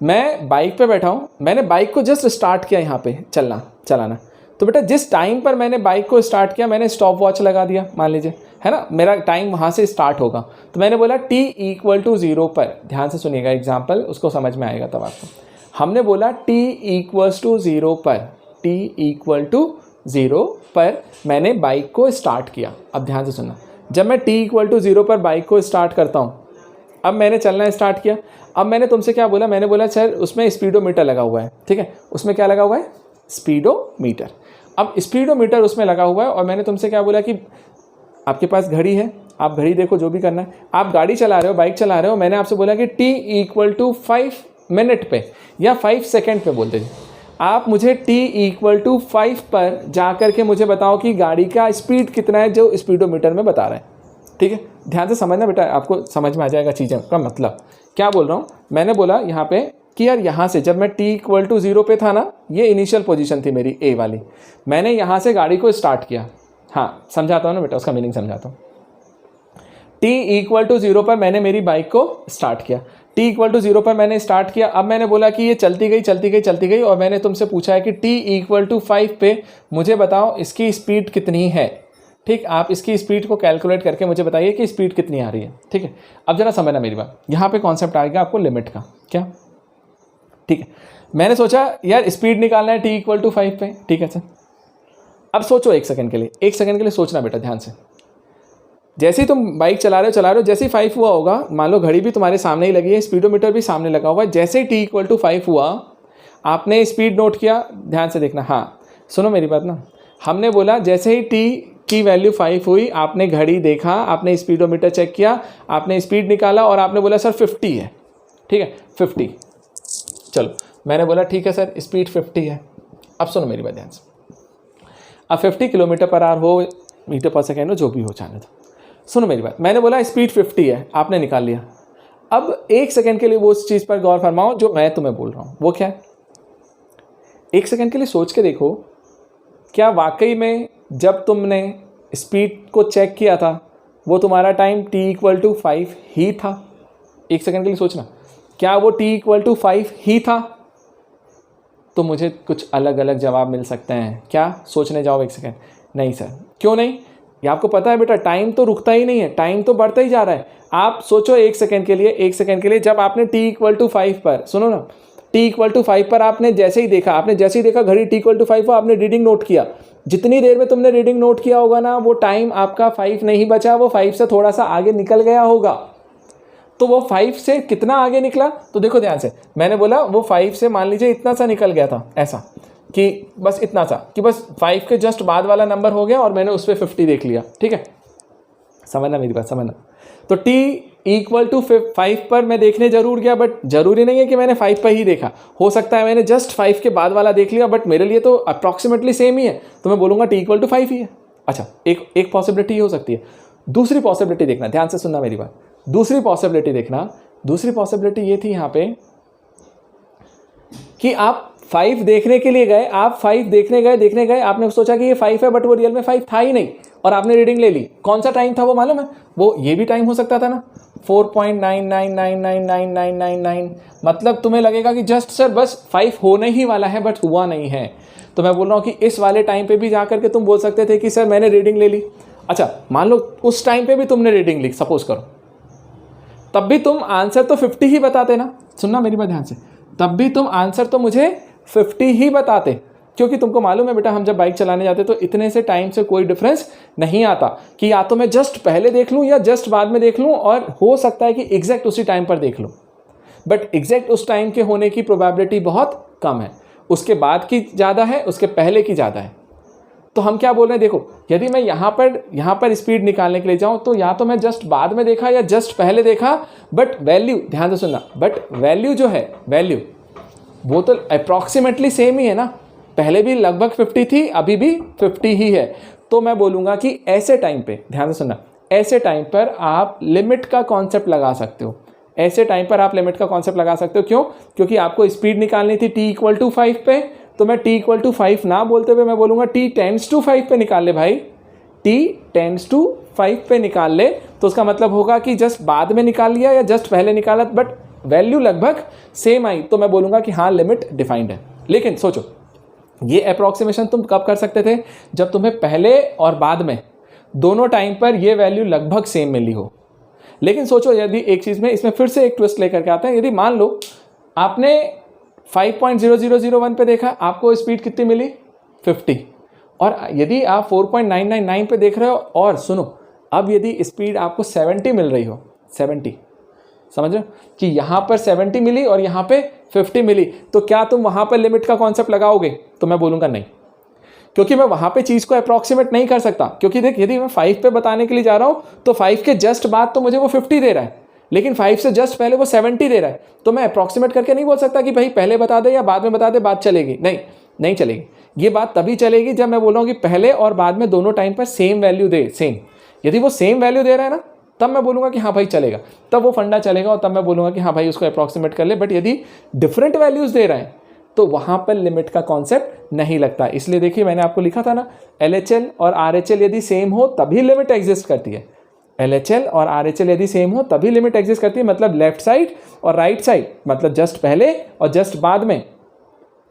मैं बाइक पे बैठा हूँ, मैंने बाइक को जस्ट स्टार्ट किया यहाँ पे चलाना, तो बेटा जिस टाइम पर मैंने बाइक को स्टार्ट किया मैंने स्टॉप वॉच लगा दिया, मान लीजिए, है ना? मेरा टाइम वहाँ से स्टार्ट होगा, तो मैंने बोला t = 0 पर, ध्यान से सुनिएगा एग्जाम्पल, उसको समझ में आएगा तब आपको। हमने बोला t = 0 पर, t = 0 पर मैंने बाइक को स्टार्ट किया। अब ध्यान से सुनना, जब मैं t = 0 पर बाइक को स्टार्ट करता हूँ, अब मैंने चलना स्टार्ट किया। अब मैंने तुमसे क्या बोला, मैंने बोला सर उसमें स्पीडोमीटर लगा हुआ है, ठीक है? उसमें क्या लगा हुआ है? स्पीडोमीटर। अब स्पीडोमीटर उसमें लगा हुआ है और मैंने तुमसे क्या बोला कि आपके पास घड़ी है, आप घड़ी देखो, जो भी करना है। आप गाड़ी चला रहे हो, बाइक चला रहे हो, मैंने आपसे बोला कि t = 5 मिनट पे या 5 सेकेंड पे बोल दीजिए। आप मुझे t = 5 पर जा कर के मुझे बताओ कि गाड़ी का स्पीड कितना है जो स्पीडोमीटर में बता रहा है। ठीक है, ध्यान से समझना बेटा, आपको समझ में आ जाएगा चीज़ें का मतलब क्या बोल रहा हूँ। मैंने बोला यहाँ पे कि यार यहाँ से जब मैं t = 0 पे था ना, ये इनिशियल पोजीशन थी मेरी A वाली, मैंने यहाँ से गाड़ी को स्टार्ट किया। हाँ समझाता हूँ ना बेटा, उसका मीनिंग समझाता हूँ। t = 0 पर मैंने मेरी बाइक को स्टार्ट किया, t = 0 पर मैंने स्टार्ट किया। अब मैंने बोला कि ये चलती गई और मैंने तुमसे पूछा है कि t = 5 पे मुझे बताओ इसकी स्पीड कितनी है। ठीक, आप इसकी स्पीड को कैलकुलेट करके मुझे बताइए कि स्पीड कितनी आ रही है। ठीक है, अब जरा समझना मेरी बात, यहाँ पे कॉन्सेप्ट आएगा आपको लिमिट का। क्या? ठीक है, मैंने सोचा यार स्पीड निकालना है t = 5 पे। ठीक है सर, अब सोचो एक सेकंड के लिए सोचना बेटा ध्यान से। जैसे ही तुम बाइक चला रहे हो, जैसे ही 5 हुआ होगा, मान लो घड़ी भी तुम्हारे सामने ही लगी है, स्पीडोमीटर भी सामने लगा हुआ है, जैसे ही t = 5 हुआ आपने स्पीड नोट किया। ध्यान से देखना, हाँ सुनो मेरी बात ना, हमने बोला जैसे ही t की वैल्यू 5 हुई, आपने घड़ी देखा, आपने स्पीडोमीटर चेक किया, आपने स्पीड निकाला और आपने बोला सर 50 है। ठीक है 50, चलो मैंने बोला ठीक है सर स्पीड 50 है। अब सुनो मेरी बात ध्यान से, अब 50 km/h हो, मीटर पर सेकेंड हो, जो भी हो जाने दो। सुनो मेरी बात, मैंने बोला स्पीड 50 है, आपने निकाल लिया। अब एक सेकंड के लिए वो उस चीज़ पर गौर फरमाओ जो मैं तुम्हें बोल रहा हूँ। वो क्या है? एक सेकंड के लिए सोच के देखो, क्या वाकई में जब तुमने स्पीड को चेक किया था वो तुम्हारा टाइम t = 5 ही था? एक सेकंड के लिए सोचना, क्या वो t = 5 ही था? तो मुझे कुछ अलग अलग जवाब मिल सकते हैं। क्या सोचने जाओ एक सेकंड? नहीं सर, क्यों नहीं? ये आपको पता है बेटा, टाइम तो रुकता ही नहीं है, टाइम तो बढ़ता ही जा रहा है। आप सोचो एक सेकंड के लिए, जब आपने t = 5 पर, सुनो ना, t = 5 पर आपने जैसे ही देखा घड़ी t = 5 हो, आपने रीडिंग नोट किया। जितनी देर में तुमने रीडिंग नोट किया होगा ना, वो टाइम आपका 5 नहीं बचा, वो 5 से थोड़ा सा आगे निकल गया होगा। तो वो 5 से कितना आगे निकला? तो देखो ध्यान से, मैंने बोला वो 5 से मान लीजिए इतना सा निकल गया था, ऐसा कि बस इतना सा कि बस 5 के जस्ट बाद वाला नंबर हो गया और मैंने उस पर 50 देख लिया। ठीक है, समझना मेरी बात, समझना। तो t = 5 पर मैं देखने जरूर गया, बट जरूरी नहीं है कि मैंने 5 पर ही देखा। हो सकता है मैंने जस्ट 5 के बाद वाला देख लिया, बट मेरे लिए तो अप्रॉक्सीमेटली सेम ही है, तो मैं बोलूँगा t = 5 ही है। अच्छा, एक पॉसिबिलिटी हो सकती है। दूसरी पॉसिबिलिटी देखना, ध्यान से सुनना मेरी बात। दूसरी पॉसिबिलिटी देखना, दूसरी पॉसिबिलिटी ये थी यहाँ पे कि आप 5 देखने के लिए गए, आप 5 देखने गए, आपने सोचा कि ये 5 है, बट वो रियल में 5 था ही नहीं और आपने रीडिंग ले ली। कौन सा टाइम था वो मालूम है? वो ये भी टाइम हो सकता था ना, 4.99999999। मतलब तुम्हें लगेगा कि जस्ट सर बस 5 होने ही वाला है, बट हुआ नहीं है। तो मैं बोल रहा हूँ कि इस वाले टाइम पे भी जा करके तुम बोल सकते थे कि सर मैंने रीडिंग ले ली। अच्छा, मान लो उस टाइम पे भी तुमने रीडिंग ली, सपोज करो, तब भी तुम आंसर तो 50 ही बताते ना। सुनना मेरी बात ध्यान से, तब भी तुम आंसर तो मुझे 50 ही बताते, क्योंकि तुमको मालूम है बेटा, हम जब बाइक चलाने जाते तो इतने से टाइम से कोई डिफरेंस नहीं आता कि या तो मैं जस्ट पहले देख लूँ या जस्ट बाद में देख लूँ, और हो सकता है कि एग्जैक्ट उसी टाइम पर देख लूँ, बट एग्जैक्ट उस टाइम के होने की प्रोबेबिलिटी बहुत कम है। उसके बाद की ज़्यादा है, उसके पहले की ज़्यादा है। तो हम क्या बोल रहे हैं, देखो, यदि मैं यहाँ पर स्पीड निकालने के लिए जाऊँ तो या तो मैं जस्ट बाद में देखा या जस्ट पहले देखा, बट वैल्यू, ध्यान से सुनना, बट वैल्यू जो है, वैल्यू वो तो अप्रॉक्सीमेटली सेम ही है ना। पहले भी लगभग 50 थी, अभी भी 50 ही है। तो मैं बोलूँगा कि ऐसे टाइम पे, ध्यान से सुनना, ऐसे टाइम पर आप लिमिट का कॉन्सेप्ट लगा सकते हो। ऐसे टाइम पर आप लिमिट का कॉन्सेप्ट लगा सकते हो। क्यों? क्योंकि आपको स्पीड निकालनी थी t = 5 पे, तो मैं t = 5 ना बोलते हुए मैं बोलूँगा t → 5 पे निकाल ले भाई, t → 5 पे निकाल ले। तो उसका मतलब होगा कि जस्ट बाद में निकाल लिया या जस्ट पहले निकाला, बट वैल्यू लगभग सेम आई, तो मैं बोलूँगा कि हाँ लिमिट डिफाइंड है। लेकिन सोचो, ये अप्रॉक्सीमेशन तुम कब कर सकते थे? जब तुम्हें पहले और बाद में दोनों टाइम पर ये वैल्यू लगभग सेम मिली हो। लेकिन सोचो, यदि एक चीज़ में, इसमें फिर से एक ट्विस्ट लेकर के आते हैं, यदि मान लो आपने 5.0001 पे देखा, आपको स्पीड कितनी मिली? 50। और यदि आप 4.999 पे देख रहे हो, और सुनो, अब यदि स्पीड आपको 70 मिल रही हो, 70, समझ रहे हो कि यहाँ पर 70 मिली और यहाँ पे 50 मिली, तो क्या तुम वहाँ पर लिमिट का कॉन्सेप्ट लगाओगे? तो मैं बोलूँगा नहीं, क्योंकि मैं वहाँ पे चीज़ को अप्रॉक्सीमेट नहीं कर सकता, क्योंकि देख यदि मैं 5 पे बताने के लिए जा रहा हूँ तो 5 के जस्ट बाद तो मुझे वो 50 दे रहा है, लेकिन 5 से जस्ट पहले वो 70 दे रहा है, तो मैं अप्रॉक्सीमेट करके नहीं बोल सकता कि भाई पहले बता दे या बाद में बता दे, बात चलेगी नहीं चलेगी। ये बात तभी चलेगी जब मैं बोल रहा हूँ कि पहले और बाद में दोनों टाइम पर सेम वैल्यू दे, सेम। यदि वो सेम वैल्यू दे रहा है ना, तब मैं बोलूँगा कि हाँ भाई चलेगा, तब वो फंडा चलेगा और तब मैं बोलूँगा कि हाँ भाई उसको अप्रॉक्सीमेट कर ले। बट यदि डिफरेंट वैल्यूज़ दे रहा है तो वहाँ पर लिमिट का कॉन्सेप्ट नहीं लगता। इसलिए देखिए मैंने आपको लिखा था ना, LHL और RHL यदि सेम हो तभी लिमिट एग्जिस्ट करती है। LHL और RHL यदि सेम हो तभी लिमिट एग्जिस्ट करती है, मतलब लेफ्ट साइड और राइट साइड, मतलब जस्ट पहले और जस्ट बाद में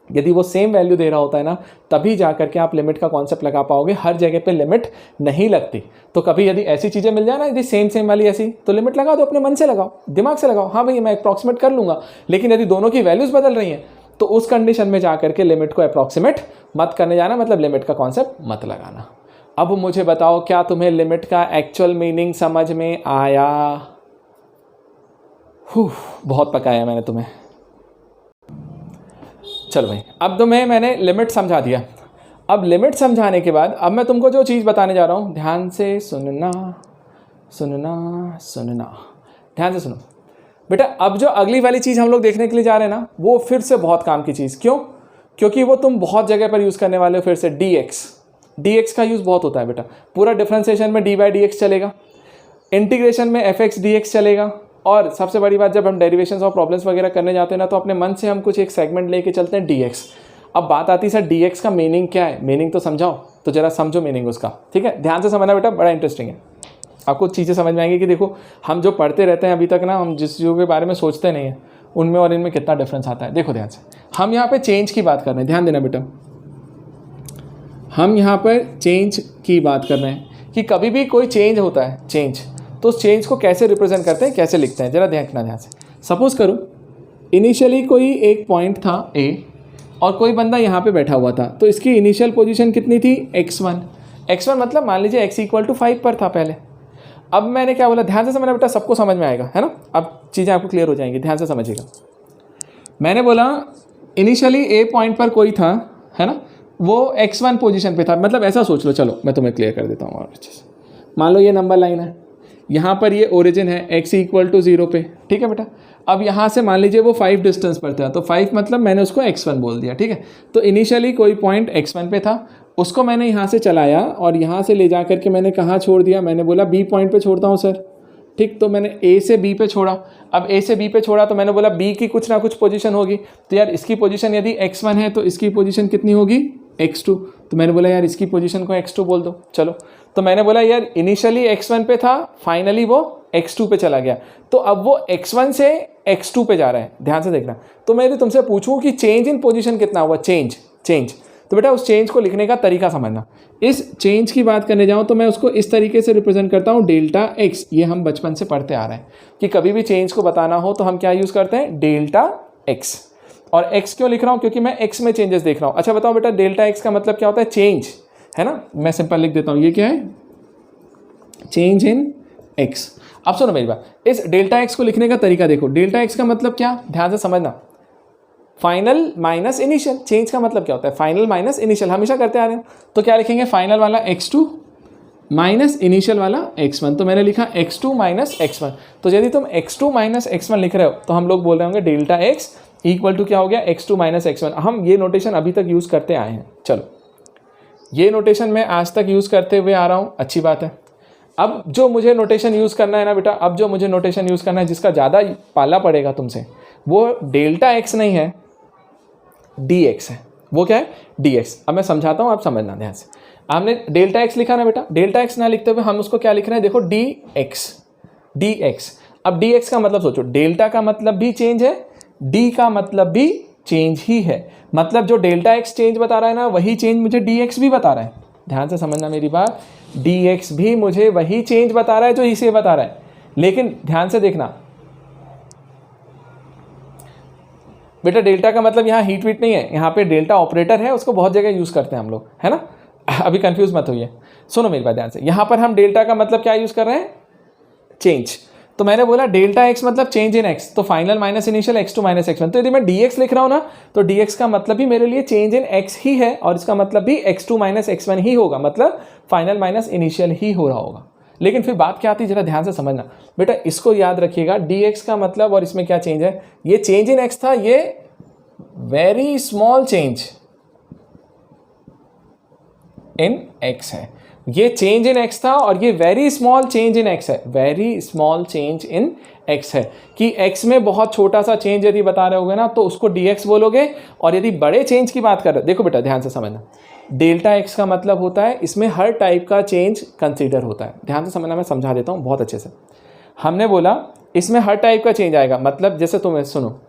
यदि वो सेम वैल्यू दे रहा होता है ना, तभी जा करके आप लिमिट का कॉन्सेप्ट लगा पाओगे। हर जगह पे लिमिट नहीं लगती। तो कभी यदि ऐसी चीज़ें मिल जाए ना, यदि सेम वाली ऐसी, तो लिमिट लगा दो, अपने मन से लगाओ, दिमाग से लगाओ, हाँ भाई मैं अप्रॉक्सीमेट कर लूँगा। लेकिन यदि दोनों की वैल्यूज़ बदल रही हैं तो उस कंडीशन में जा करके लिमिट को अप्रॉक्सीमेट मत करने जाना, मतलब लिमिट का कॉन्सेप्ट मत लगाना। अब मुझे बताओ, क्या तुम्हें लिमिट का एक्चुअल मीनिंग समझ में आया? बहुत पकाया मैंने तुम्हें। चलो भाई, अब तुम्हें मैंने लिमिट समझा दिया। अब लिमिट समझाने के बाद अब मैं तुमको जो चीज़ बताने जा रहा हूँ, ध्यान से सुनना, ध्यान से सुनो बेटा। अब जो अगली वाली चीज़ हम लोग देखने के लिए जा रहे हैं ना, वो फिर से बहुत काम की चीज़। क्यों? क्योंकि वो तुम बहुत जगह पर यूज़ करने वाले हो। फिर से dx का यूज़ बहुत होता है बेटा। पूरा डिफरेंशिएशन में d/dx चलेगा, इंटीग्रेशन में f(x)dx चलेगा, और सबसे बड़ी बात, जब हम डेरिवेशंस और प्रॉब्लम्स वगैरह करने जाते हैं ना, तो अपने मन से हम कुछ एक सेगमेंट लेके चलते हैं dx। अब बात आती है सर dx का मीनिंग क्या है? मीनिंग तो समझाओ, तो जरा समझो मीनिंग उसका, ठीक है? ध्यान से समझना बेटा, बड़ा इंटरेस्टिंग है। आपको चीज़ें समझ में आएंगी कि देखो हम जो पढ़ते रहते हैं अभी तक ना, हम जिस चीज़ों के बारे में सोचते नहीं हैं उनमें और इनमें कितना डिफरेंस आता है। देखो ध्यान से, हम यहाँ पे चेंज की बात कर रहे हैं, ध्यान देना बेटा। हम यहाँ पर चेंज की बात कर रहे हैं कि कभी भी कोई चेंज होता है, चेंज, तो उस चेंज को कैसे रिप्रेजेंट करते हैं, कैसे लिखते हैं, जरा देखना ध्यान से। सपोज करो इनिशियली कोई एक पॉइंट था A और कोई बंदा यहाँ पे बैठा हुआ था, तो इसकी इनिशियल पोजीशन कितनी थी? x1 मतलब मान लीजिए x = 5 पर था पहले। अब मैंने क्या बोला, ध्यान से समझना बेटा, सबको समझ में आएगा, है ना? अब चीज़ें आपको क्लियर हो जाएंगी, ध्यान से समझिएगा। मैंने बोला इनिशियली A पॉइंट पर कोई था, है ना, वो x1 पोजीशन पे था। मतलब ऐसा सोच लो, चलो मैं तुम्हें क्लियर कर देता हूँ और अच्छे से। मान लो ये नंबर लाइन है, यहाँ पर ये ओरिजिन है x = 0 पे, ठीक है बेटा। अब यहाँ से मान लीजिए वो 5 डिस्टेंस पर था, तो 5 मतलब मैंने उसको x1 बोल दिया, ठीक है। तो इनिशियली कोई पॉइंट x1 पे था, उसको मैंने यहाँ से चलाया और यहाँ से ले जा करके मैंने कहाँ छोड़ दिया? मैंने बोला B पॉइंट पे छोड़ता हूँ सर, ठीक। तो मैंने A से B पे छोड़ा। अब A से B पे छोड़ा तो मैंने बोला B की कुछ ना कुछ पोजीशन होगी, तो यार इसकी पोजीशन यदि x1 है तो इसकी पोजीशन कितनी होगी? x2। तो मैंने बोला यार इसकी पोजीशन को x2 बोल दो। चलो, तो मैंने बोला यार इनिशियली x1 पे था, फाइनली वो x2 पे चला गया, तो अब वो x1 से x2 पे जा रहा है। ध्यान से देखना। तो मैं यदि तुमसे पूछूं कि चेंज इन पोजीशन कितना हुआ, चेंज, तो बेटा उस चेंज को लिखने का तरीका समझना। इस चेंज की बात करने जाऊं तो मैं उसको इस तरीके से रिप्रेजेंट करता हूं, डेल्टा x। ये हम बचपन से पढ़ते आ रहे हैं कि कभी भी चेंज को बताना हो तो हम क्या यूज़ करते हैं? Delta x। और x क्यों लिख रहा हूँ? क्योंकि मैं x में चेंजेस देख रहा हूँ। अच्छा बताओ बेटा, डेल्टा x का मतलब क्या होता है? चेंज, है ना। मैं सिंपल लिख देता हूँ, ये क्या है? चेंज इन x। अब सुनो मेरी बात, इस डेल्टा x को लिखने का तरीका देखो। डेल्टा x का मतलब क्या? ध्यान से समझना, फाइनल माइनस इनिशियल। चेंज का मतलब क्या होता है? फाइनल माइनस इनिशियल, हमेशा करते आ रहे हैं। तो क्या लिखेंगे? फाइनल वाला x2 माइनस इनिशियल वाला x1। तो मैंने लिखा x2 माइनस x1। तो यदि तुम x2 माइनस x1 लिख रहे हो तो हम लोग बोल रहे होंगे डेल्टा x इक्वल टू क्या हो गया? x2 minus x1। हम ये नोटेशन अभी तक यूज़ करते आए हैं। चलो, ये नोटेशन मैं आज तक यूज़ करते हुए आ रहा हूँ, अच्छी बात है। अब जो मुझे नोटेशन यूज़ करना है ना बेटा, अब जो मुझे नोटेशन यूज़ करना है जिसका ज़्यादा पाला पड़ेगा तुमसे, वो डेल्टा x नहीं है, dx है। वो क्या है? dx। अब मैं समझाता हूँ, आप समझना ध्यान से। हमने डेल्टा x लिखा ना बेटा, डेल्टा x ना लिखते हुए हम उसको क्या लिख रहे हैं? देखो dx। अब dx का मतलब सोचो, डेल्टा का मतलब भी चेंज है, d का मतलब भी चेंज ही है। मतलब जो डेल्टा x चेंज बता रहा है ना, वही चेंज मुझे dx भी बता रहा है। ध्यान से समझना मेरी बात, dx भी मुझे वही चेंज बता रहा है जो इसे बता रहा है। लेकिन ध्यान से देखना बेटा, डेल्टा का मतलब यहाँ हीट वीट नहीं है, यहाँ पे डेल्टा ऑपरेटर है, उसको बहुत जगह यूज़ करते हैं हम लोग, है ना। अभी कंफ्यूज मत होइए, सुनो मेरी बात ध्यान से। यहाँ पर हम डेल्टा का मतलब क्या यूज़ कर रहे हैं? चेंज। तो मैंने बोला डेल्टा एक्स मतलब चेंज इन एक्स, तो final minus initial x2 minus x1। तो यदि मैं dx लिख रहा हूँ ना, तो dx का मतलब भी मेरे लिए चेंज इन x ही है, और इसका मतलब भी x2 माइनस x1 ही होगा, मतलब फाइनल माइनस इनिशियल ही हो रहा होगा। लेकिन फिर बात क्या आती है, जरा ध्यान से समझना बेटा, इसको याद रखिएगा, dx का मतलब और इसमें क्या चेंज है, ये चेंज इन x था, ये very small change in x है, ये चेंज इन x था और ये very small change in x है, very small change in x है, कि x में बहुत छोटा सा चेंज यदि बता रहे होगे ना तो उसको dx बोलोगे, और यदि बड़े चेंज की बात कर रहे हो, देखो बेटा ध्यान से समझना, डेल्टा x का मतलब होता है इसमें हर टाइप का चेंज कंसीडर होता है। ध्यान से समझना, मैं समझा देता हूँ बहुत अच्छे से। हमने बोला इसमें हर टाइप का चेंज आएगा, मतलब जैसे तुम्हें सुनो,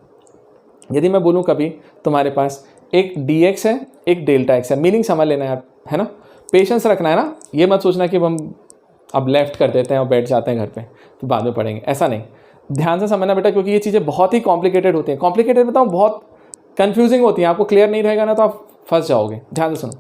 यदि मैं बोलूँ कभी तुम्हारे पास एक dx है, एक डेल्टा x है, मीनिंग समझ लेना यार, है ना, पेशेंस रखना है ना, ये मत सोचना कि हम अब लेफ्ट कर देते हैं और बैठ जाते हैं घर पे तो बाद में पढ़ेंगे, ऐसा नहीं। ध्यान से समझना बेटा, क्योंकि ये चीज़ें बहुत ही कॉम्प्लिकेटेड होती हैं, कॉम्प्लिकेटेड बताऊँ बहुत कंफ्यूजिंग होती हैं, आपको क्लियर नहीं रहेगा ना तो आप फंस जाओगे। ध्यान से सुनो,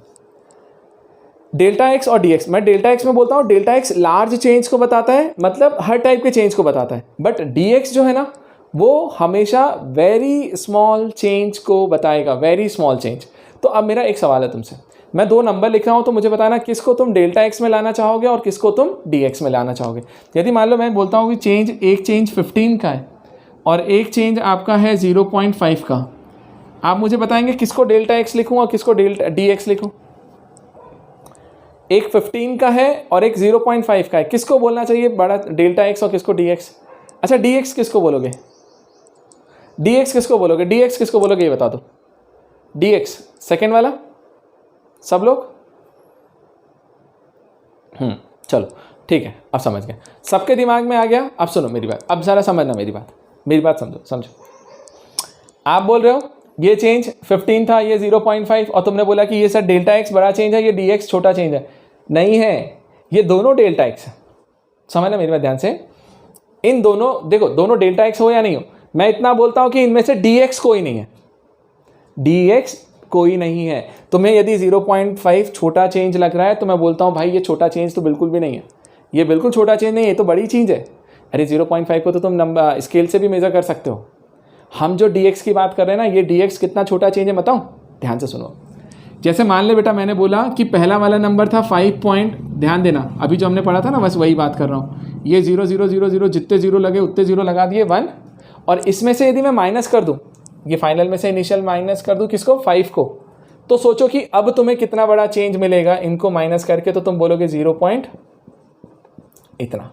डेल्टा एक्स और डी एक्स, मैं डेल्टा एक्स में बोलता हूँ डेल्टा एक्स लार्ज चेंज को बताता है, मतलब हर टाइप के चेंज को बताता है, बट डी एक्स जो है ना वो हमेशा वेरी स्मॉल चेंज को बताएगा, वेरी स्मॉल चेंज। तो अब मेरा एक सवाल है तुमसे, मैं दो नंबर लिख रहा हूँ, तो मुझे बताना किसको तुम डेल्टा एक्स में लाना चाहोगे और किसको तुम डी एक्स में लाना चाहोगे। यदि मान लो मैं बोलता हूँ कि चेंज, एक चेंज 15 का है और एक चेंज आपका है 0.5 का, आप मुझे बताएंगे किसको डेल्टा एक्स लिखूँ और किसको डेल्टा डी एक्स लिखूँ। एक 15 का है और एक 0.5 का है, किसको बोलना चाहिए बड़ा डेल्टा एक्स और किसको डी एक्स। अच्छा डी एक्स किसको बोलोगे, डी एक्स किसको बोलोगे, डी एक्स किसको बोलोगे ये बता दो। डी एक्स सेकेंड वाला, सब लोग, चलो ठीक है, अब समझ गए, सबके दिमाग में आ गया। अब सुनो मेरी बात, अब ज़रा समझना मेरी बात समझो। आप बोल रहे हो ये चेंज 15 था, ये 0.5, और तुमने बोला कि ये सर डेल्टा एक्स बड़ा चेंज है, ये डी एक्स छोटा चेंज है। नहीं है, ये दोनों डेल्टा एक्स है। समझना मेरी बात ध्यान से, इन दोनों, देखो दोनों डेल्टा एक्स हो या नहीं हो, मैं इतना बोलता हूं कि इनमें से डी एक्स कोई नहीं है, डी एक्स कोई नहीं है। तुम्हें यदि 0.5 छोटा चेंज लग रहा है तो मैं बोलता हूं भाई ये छोटा चेंज तो बिल्कुल भी नहीं है, ये बिल्कुल छोटा चेंज नहीं है, ये तो बड़ी चीज़ है। अरे 0.5 को तो तुम नंबर स्केल से भी मेजर कर सकते हो। हम जो dx की बात कर रहे हैं ना, ये dx कितना छोटा चेंज है बताऊं, ध्यान से सुनो। जैसे मान ले बेटा, मैंने बोला कि पहला वाला नंबर था 5 पॉइंट, ध्यान देना अभी जो हमने पढ़ा था ना बस वही बात कर रहा हूँ। ये 0 0 0 0, जितने जीरो लगे उतने जीरो लगा दिए 1, और इसमें से यदि मैं माइनस कर दूँ, ये फाइनल में से इनिशियल माइनस कर दूँ किसको, 5 को, तो सोचो कि अब तुम्हें कितना बड़ा चेंज मिलेगा इनको माइनस करके, तो तुम बोलोगे 0 पॉइंट इतना।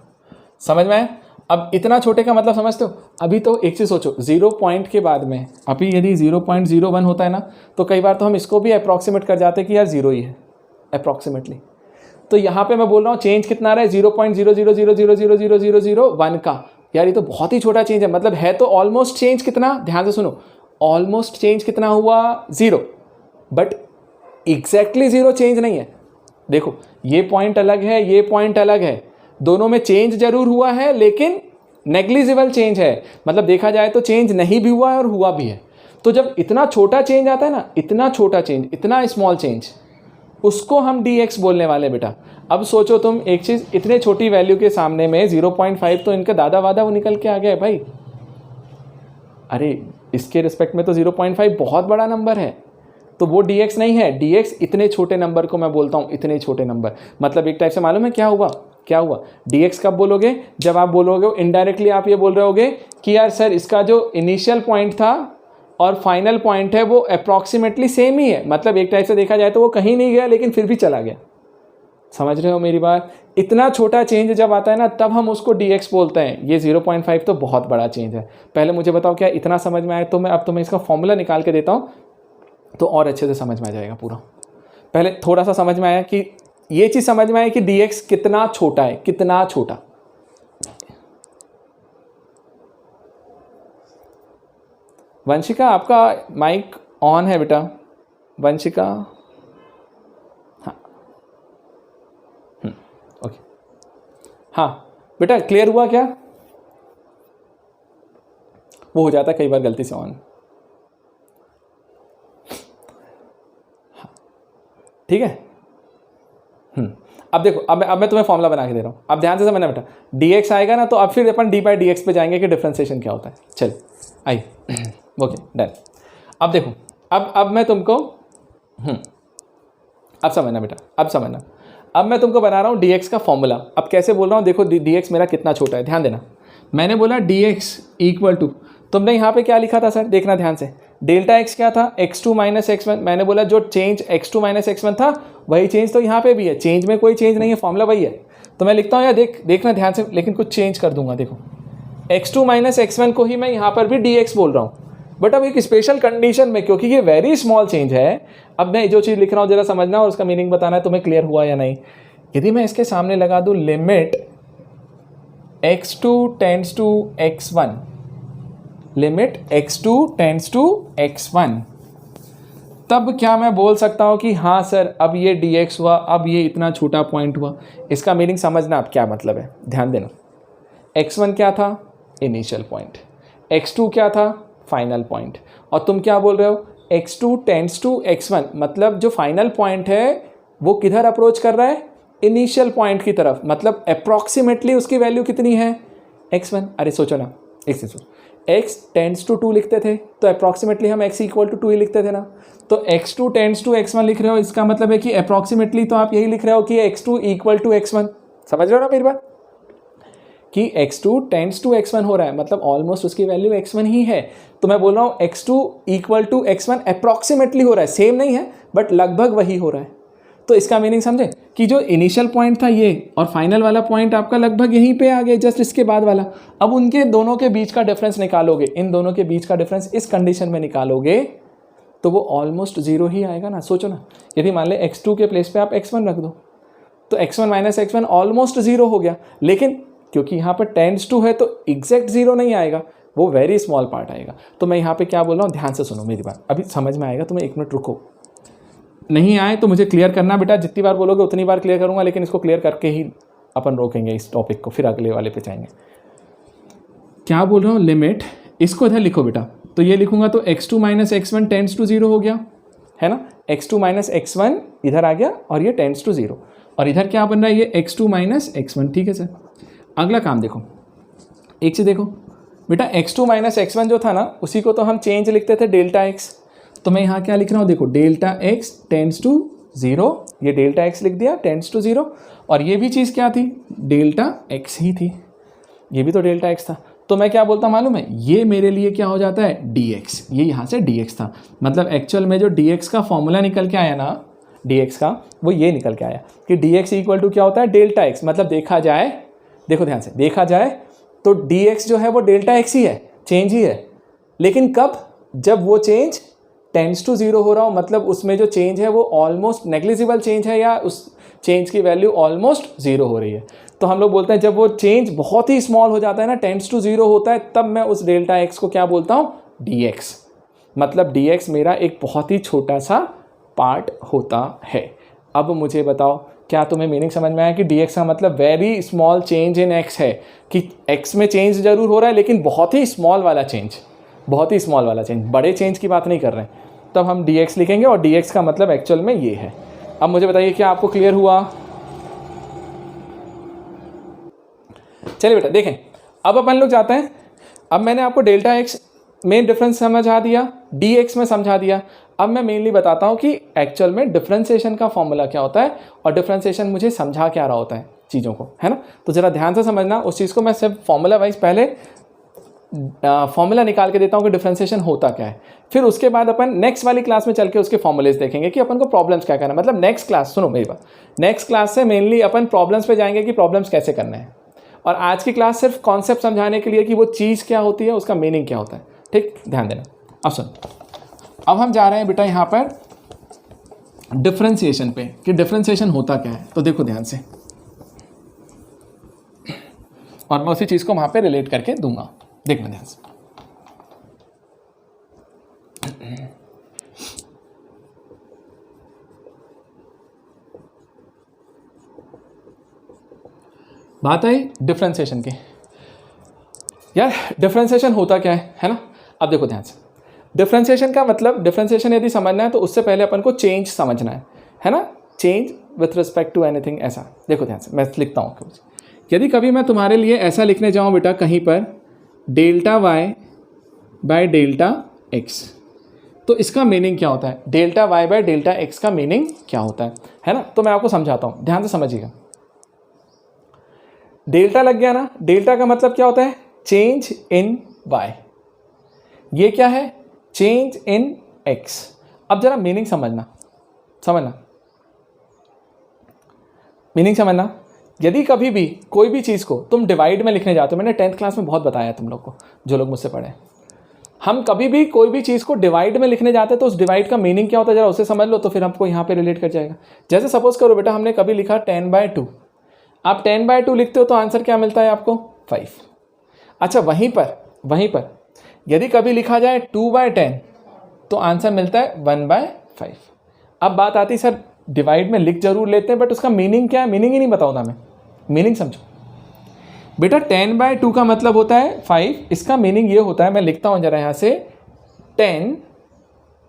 समझ में आया? अब इतना छोटे का मतलब समझते हो। अभी तो एक चीज़ सोचो, 0 पॉइंट के बाद में अभी यदि 0.01 होता है ना, तो कई बार तो हम इसको भी अप्रॉक्सीमेट कर जाते हैं कि यार 0 ही है अप्रॉक्सीमेटली। तो यहाँ पे मैं बोल रहा हूँ चेंज कितना रहा है, 0.0000000001 का। यार ये तो बहुत ही छोटा चेंज है, मतलब है तो ऑलमोस्ट चेंज कितना, ध्यान से सुनो, ऑलमोस्ट चेंज कितना हुआ 0, बट एग्जैक्टली 0 चेंज नहीं है। देखो ये पॉइंट अलग है, ये पॉइंट अलग है, दोनों में चेंज जरूर हुआ है लेकिन नेग्लिजिबल चेंज है, मतलब देखा जाए तो चेंज नहीं भी हुआ है और हुआ भी है। तो जब इतना छोटा चेंज आता है ना, इतना छोटा चेंज, इतना स्मॉल चेंज, उसको हम dx बोलने वाले बेटा। अब सोचो तुम एक चीज़, इतने छोटी वैल्यू के सामने में 0.5 तो इनका दादा वादा वो निकल के आ गया है भाई। अरे इसके रिस्पेक्ट में तो 0.5 बहुत बड़ा नंबर है, तो वो dx नहीं है, dx इतने छोटे नंबर को मैं बोलता हूँ इतने छोटे नंबर। मतलब एक टाइप से मालूम है क्या हुआ, dx कब बोलोगे, जब आप बोलोगे इनडायरेक्टली आप ये बोल रहे होगे कि यार सर इसका जो इनिशियल पॉइंट था और फाइनल पॉइंट है वो अप्रॉक्सीमेटली सेम ही है, मतलब एक टाइप से देखा जाए तो वो कहीं नहीं गया लेकिन फिर भी चला गया। समझ रहे हो मेरी बात? इतना छोटा चेंज जब आता है ना तब हम उसको dx बोलते हैं। ये 0.5 तो बहुत बड़ा चेंज है। पहले मुझे बताओ क्या इतना समझ में आया, तो मैं अब तुम्हें इसका फॉर्मूला निकाल के देता हूँ तो और अच्छे से समझ में आ जाएगा पूरा। पहले थोड़ा सा समझ में आया कि ये चीज़ समझ में आई कि dx कितना छोटा है, कितना छोटा। वंशिका आपका माइक ऑन है बेटा, वंशिका, हाँ ओके, हाँ बेटा क्लियर हुआ क्या? वो हो जाता है कई बार गलती से ऑन। ठीक है। अब देखो, अब मैं तुम्हें फॉर्मूला बना के दे रहा हूँ, अब ध्यान से समझना बेटा। dx आएगा ना, तो अब फिर अपन d/dx पे जाएंगे कि डिफ्रेंसिएशन क्या होता है। चल आइए, ओके डन। अब देखो, अब मैं तुमको अब समझना बेटा, अब समझना। अब मैं तुमको बना रहा हूँ dx का फॉर्मूला। अब कैसे बोल रहा हूँ देखो, dx मेरा कितना छोटा है, ध्यान देना। मैंने बोला dx इक्वल टू, तुमने यहाँ पे क्या लिखा था सर, देखना ध्यान से। डेल्टा एक्स क्या था, x2 माइनस x1। मैंने बोला जो चेंज x2 माइनस x1 था वही चेंज तो यहाँ पे भी है, चेंज में कोई चेंज नहीं है, फॉर्मूला वही है। तो मैं लिखता हूँ या देखना ध्यान से, लेकिन कुछ चेंज कर दूंगा। देखो x2 माइनस x1 को ही मैं यहाँ पर भी dx बोल रहा हूँ, बट अब एक स्पेशल कंडीशन में, क्योंकि ये वेरी स्मॉल चेंज है। अब मैं जो चीज़ लिख रहा हूँ जरा समझना और उसका मीनिंग बताना है, तुम्हें क्लियर हुआ या नहीं। यदि मैं इसके सामने लगा दूँ limit x2 tends to x1, limit x2 tends to x1, तब क्या मैं बोल सकता हूँ कि हाँ सर अब ये dx हुआ, अब ये इतना छोटा पॉइंट हुआ। इसका मीनिंग समझना अब क्या मतलब है, ध्यान देना। x1 क्या था, इनिशियल पॉइंट, x2 क्या था, फाइनल पॉइंट, और तुम क्या बोल रहे हो, x2 टेंड्स टू x1, मतलब जो फाइनल पॉइंट है वो किधर अप्रोच कर रहा है, इनिशियल पॉइंट की तरफ, मतलब अप्रॉक्सीमेटली उसकी वैल्यू कितनी है, x1। अरे सोचो ना, एक से सोचो, x टेंड्स टू 2 लिखते थे तो अप्रॉक्सीमेटली हम x इक्वल टू 2 ही लिखते थे ना। तो x2 टेंड्स टू x1 लिख रहे हो, इसका मतलब है कि अप्रॉक्सीमेटली तो आप यही लिख रहे हो कि x2 इक्वल टू x1। समझ रहे हो ना मेरी बात, कि x2 टेंड्स टू x1 हो रहा है, मतलब ऑलमोस्ट उसकी वैल्यू x1 ही है। तो मैं बोल रहा हूँ x2 equal to x1 approximately हो रहा है, सेम नहीं है बट लगभग वही हो रहा है। तो इसका मीनिंग समझे कि जो इनिशियल पॉइंट था ये और फाइनल वाला पॉइंट आपका लगभग यहीं पे आ गए, जस्ट इसके बाद वाला। अब उनके दोनों के बीच का डिफरेंस निकालोगे, इन दोनों के बीच का डिफरेंस इस कंडीशन में निकालोगे तो वो ऑलमोस्ट जीरो ही आएगा ना। सोचो ना, यदि मान ले x2 के प्लेस पे आप x1 रख दो तो x1 minus x1 almost zero हो गया, लेकिन क्योंकि यहाँ पर टेंड्स टू है तो एग्जैक्ट जीरो नहीं आएगा, वो वेरी स्मॉल पार्ट आएगा। तो मैं यहाँ पे क्या बोल रहा हूँ, ध्यान से सुनो मेरी बात, अभी समझ में आएगा तुम्हें, 1 मिनट रुको। नहीं आए तो मुझे क्लियर करना बेटा, जितनी बार बोलोगे उतनी बार क्लियर करूँगा, लेकिन इसको क्लियर करके ही अपन रोकेंगे इस टॉपिक को, फिर अगले वाले पे जाएंगे। क्या बोल रहा हूँ, लिमिट, इसको इधर लिखो बेटा, तो ये लिखूंगा तो x2 minus x1 tends to 0 हो गया है ना। x2 माइनस x1 इधर आ गया और ये टेंड्स टू 0, और इधर क्या बन रहा है, ये x2 माइनस x1। ठीक है सर, अगला काम देखो, एक से देखो बेटा, x2 माइनस x1 जो था ना उसी को तो हम चेंज लिखते थे डेल्टा x। तो मैं यहाँ क्या लिख रहा हूँ, देखो डेल्टा x टेंड्स टू 0, ये डेल्टा x लिख दिया टेंड्स टू 0, और ये भी चीज़ क्या थी, डेल्टा x ही थी, ये भी तो डेल्टा x था। तो मैं क्या बोलता मालूम है, ये मेरे लिए क्या हो जाता है, dx, ये यहाँ से dx था, मतलब एक्चुअल में जो dx का फॉर्मूला निकल के आया ना, dx का वो ये निकल के आया कि dx इक्वल टू क्या होता है, डेल्टा x। मतलब देखा जाए, देखो ध्यान से, देखा जाए तो dx जो है वो डेल्टा x ही है, चेंज ही है, लेकिन कब, जब वो चेंज टेंड्स टू 0 हो रहा हो, मतलब उसमें जो चेंज है वो ऑलमोस्ट नेग्लिजिबल चेंज है, या उस चेंज की वैल्यू ऑलमोस्ट 0 हो रही है। तो हम लोग बोलते हैं जब वो चेंज बहुत ही स्मॉल हो जाता है ना, टेंड्स टू 0 होता है, तब मैं उस डेल्टा x को क्या बोलता हूँ, dx। मतलब dx मेरा एक बहुत ही छोटा सा पार्ट होता है। अब मुझे बताओ, क्या तुम्हें मीनिंग समझ में आया कि dx का मतलब very small change in x है, कि x में चेंज जरूर हो रहा है लेकिन बहुत ही स्मॉल वाला चेंज, बहुत ही स्मॉल वाला चेंज, बड़े चेंज की बात नहीं कर रहे हैं। तब हम dx लिखेंगे और dx का मतलब एक्चुअल में ये है। अब मुझे बताइए क्या आपको क्लियर हुआ। चलिए बेटा देखें, अब अपन लोग जाते हैं, अब मैंने आपको डेल्टा x मेन डिफरेंस समझा दिया, dx में समझा दिया। अब मैं मेनली बताता हूँ कि एक्चुअल में डिफरेंशिएशन का फॉर्मूला क्या होता है और डिफरेंशिएशन मुझे समझा क्या रहा होता है चीज़ों को, है ना। तो ज़रा ध्यान से समझना उस चीज़ को, मैं सिर्फ फॉर्मूला वाइज पहले फॉर्मूला निकाल के देता हूँ कि डिफरेंशिएशन होता क्या है, फिर उसके बाद अपन नेक्स्ट वाली क्लास में चल के उसके फॉर्मूलेज देखेंगे कि अपन को प्रॉब्लम्स क्या करना है। मतलब नेक्स्ट क्लास, सुनो मेरी बात, नेक्स्ट क्लास से मेनली अपन प्रॉब्लम्स पे जाएंगे कि प्रॉब्लम्स कैसे करने हैं, और आज की क्लास सिर्फ कॉन्सेप्ट समझाने के लिए कि वो चीज़ क्या होती है, उसका मीनिंग क्या होता है। ठीक, ध्यान देना। अब सुन, अब हम जा रहे हैं बेटा यहाँ पर डिफरेंशिएशन पे, कि डिफरेंशिएशन होता क्या है। तो देखो ध्यान से, और मैं उसी चीज़ को वहाँ पे रिलेट करके दूंगा, देखना ध्यान से। बात आई डिफरेंशिएशन की। यार डिफरेंशिएशन होता क्या है ना। अब देखो ध्यान से, डिफरेंशिएशन का मतलब, डिफरेंशिएशन यदि समझना है तो उससे पहले अपन को चेंज समझना है ना। Change with respect to anything, ऐसा देखो ध्यान से मैं लिखता हूँ। यदि कभी मैं तुम्हारे लिए ऐसा लिखने जाऊँ बेटा कहीं पर delta y by delta x, तो इसका मीनिंग क्या होता है? Delta y by delta x का मीनिंग क्या होता है ना? तो मैं आपको समझाता हूँ, ध्यान से समझिएगा। डेल्टा लग गया ना, डेल्टा का मतलब क्या होता है? Change in y. ये क्या है? Change in x. अब जरा मीनिंग समझना मीनिंग समझना। यदि कभी भी कोई भी चीज़ को तुम डिवाइड में लिखने जाते हो, मैंने 10th क्लास में बहुत बताया तुम लोग को, जो लोग मुझसे पढ़े, हम कभी भी कोई भी चीज़ को डिवाइड में लिखने जाते हैं तो उस डिवाइड का मीनिंग क्या होता है जरा उसे समझ लो, तो फिर हमको यहाँ पे रिलेट कर जाएगा। जैसे सपोज करो बेटा हमने कभी लिखा 10/2, आप 10/2 लिखते हो तो आंसर क्या मिलता है आपको? 5। अच्छा वहीं पर यदि कभी लिखा जाए 2/10 तो आंसर मिलता है 1/5। अब बात आती है सर डिवाइड में लिख जरूर लेते हैं बट उसका मीनिंग क्या है? मीनिंग ही नहीं बताऊँ मैं, मीनिंग समझो बेटा। 10/2 का मतलब होता है 5, इसका मीनिंग ये होता है, मैं लिखता हूं जरा यहां से, 10,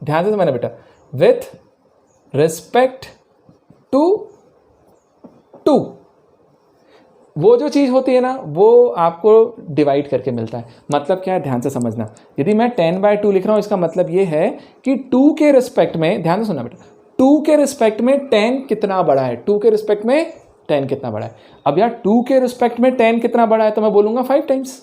ध्यान से समझना बेटा, विथ रिस्पेक्ट टू 2, वो जो चीज होती है ना वो आपको डिवाइड करके मिलता है। मतलब क्या है? ध्यान से समझना। यदि मैं 10/2 लिख रहा हूं इसका मतलब ये है कि 2 के रिस्पेक्ट में, ध्यान से सुनना बेटा, 2 के रिस्पेक्ट में 10 कितना बड़ा है? 2 के रिस्पेक्ट में 10 कितना बड़ा है? अब यार 2 के रिस्पेक्ट में 10 कितना बड़ा है तो मैं बोलूँगा 5 टाइम्स।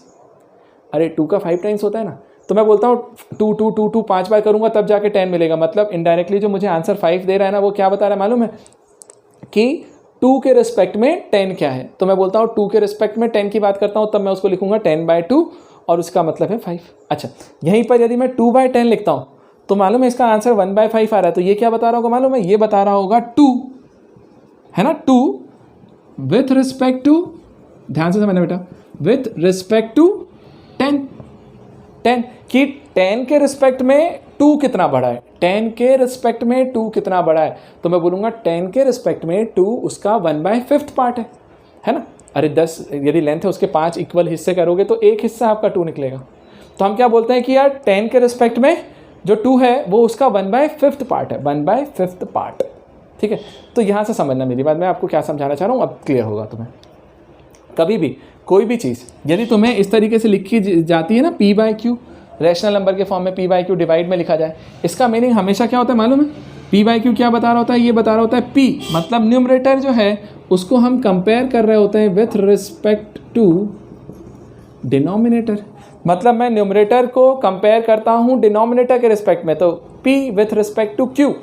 अरे 2 का 5 टाइम्स होता है ना, तो मैं बोलता हूँ 2 2 2 2 5 बार करूँगा तब जाके 10 मिलेगा। मतलब इनडायरेक्टली जो मुझे आंसर 5 दे रहा है ना वो क्या बता रहा है मालूम है? कि 2 के रिस्पेक्ट में 10 क्या है। तो मैं बोलता हूँ 2 के रिस्पेक्ट में 10 की बात करता हूँ, तब मैं उसको लिखूँगा 10/2 और उसका मतलब है 5। अच्छा यहीं पर यदि मैं 2/10 लिखता हूँ तो मालूम है इसका आंसर 1/5 आ रहा है। तो ये क्या बता रहा होगा मालूम है? ये बता रहा होगा 2, है ना, 2 विथ रिस्पेक्ट टू, ध्यान से समझना बेटा, विथ रिस्पेक्ट टू 10 कि 10 के रिस्पेक्ट में 2 कितना बड़ा है? 10 के रिस्पेक्ट में 2 कितना बड़ा है? तो मैं बोलूँगा 10 के रिस्पेक्ट में 2 उसका 1/5 पार्ट है ना। अरे 10 यदि लेंथ है उसके 5 इक्वल हिस्से करोगे तो एक हिस्सा आपका 2 निकलेगा। तो हम क्या बोलते हैं कि यार 10 के रिस्पेक्ट में जो 2 है वो उसका 1/5 पार्ट है, 1/5 पार्ट। ठीक है, तो यहाँ से समझना मेरी बात, मैं आपको क्या समझाना चाह रहा हूँ अब क्लियर होगा तुम्हें। कभी भी कोई भी चीज़ यदि तुम्हें इस तरीके से लिखी जाती है ना, P/Q, रैशनल नंबर के फॉर्म में P/Q डिवाइड में लिखा जाए, इसका मीनिंग हमेशा क्या होता है मालूम है? P/Q क्या बता रहा होता है? ये बता रहा होता है P मतलब न्यूमरेटर जो है उसको हम कंपेयर कर रहे होते हैं विथ रिस्पेक्ट टू डिनोमिनेटर। मतलब मैं न्यूमरेटर को कंपेयर करता हूँ डिनोमिनेटर के रिस्पेक्ट में, तो P with respect to Q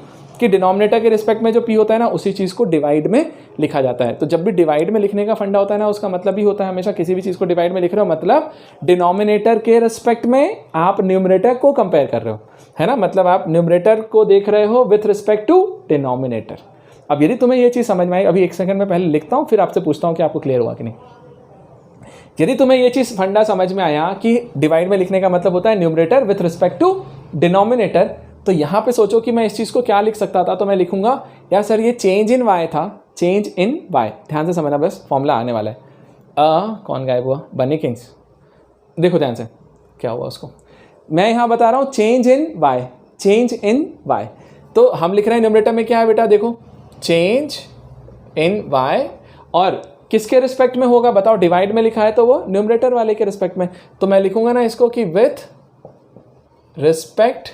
कि डिनोमिनेटर के रिस्पेक्ट में जो P होता है ना उसी चीज़ को डिवाइड में लिखा जाता है। तो जब भी डिवाइड में लिखने का फंडा होता है ना उसका मतलब भी होता है हमेशा किसी भी चीज़ को डिवाइड में लिख रहे हो मतलब डिनोमिनेटर के रिस्पेक्ट में आप न्यूमरेटर को कंपेयर कर रहे हो, है ना। मतलब आप न्यूमरेटर को देख रहे हो विथ रिस्पेक्ट टू डिनोमिनेटर। अब यदि तुम्हें ये चीज़ समझ में आई, अभी एक सेकंड में पहले लिखता हूँ फिर आपसे पूछता हूँ कि आपको क्लियर हुआ कि नहीं। यदि तुम्हें ये चीज़ फंडा समझ में आया कि डिवाइड में लिखने का मतलब होता है numerator with respect to denominator, तो यहाँ पे सोचो कि मैं इस चीज़ को क्या लिख सकता था। तो मैं लिखूंगा यार सर ये चेंज इन वाई था, चेंज इन वाई। ध्यान से समझना, बस फॉर्मूला आने वाला है। कौन गायब हुआ? बनी किंग्स। देखो ध्यान से क्या हुआ उसको, मैं यहाँ बता रहा हूँ change in y, change in y. तो हम लिख रहे हैं न्यूमरेटर में क्या है बेटा, देखो चेंज इन वाई, और किसके रिस्पेक्ट में होगा बताओ? डिवाइड में लिखा है तो वो न्यूमरेटर वाले के रिस्पेक्ट में। तो मैं लिखूंगा ना इसको कि with respect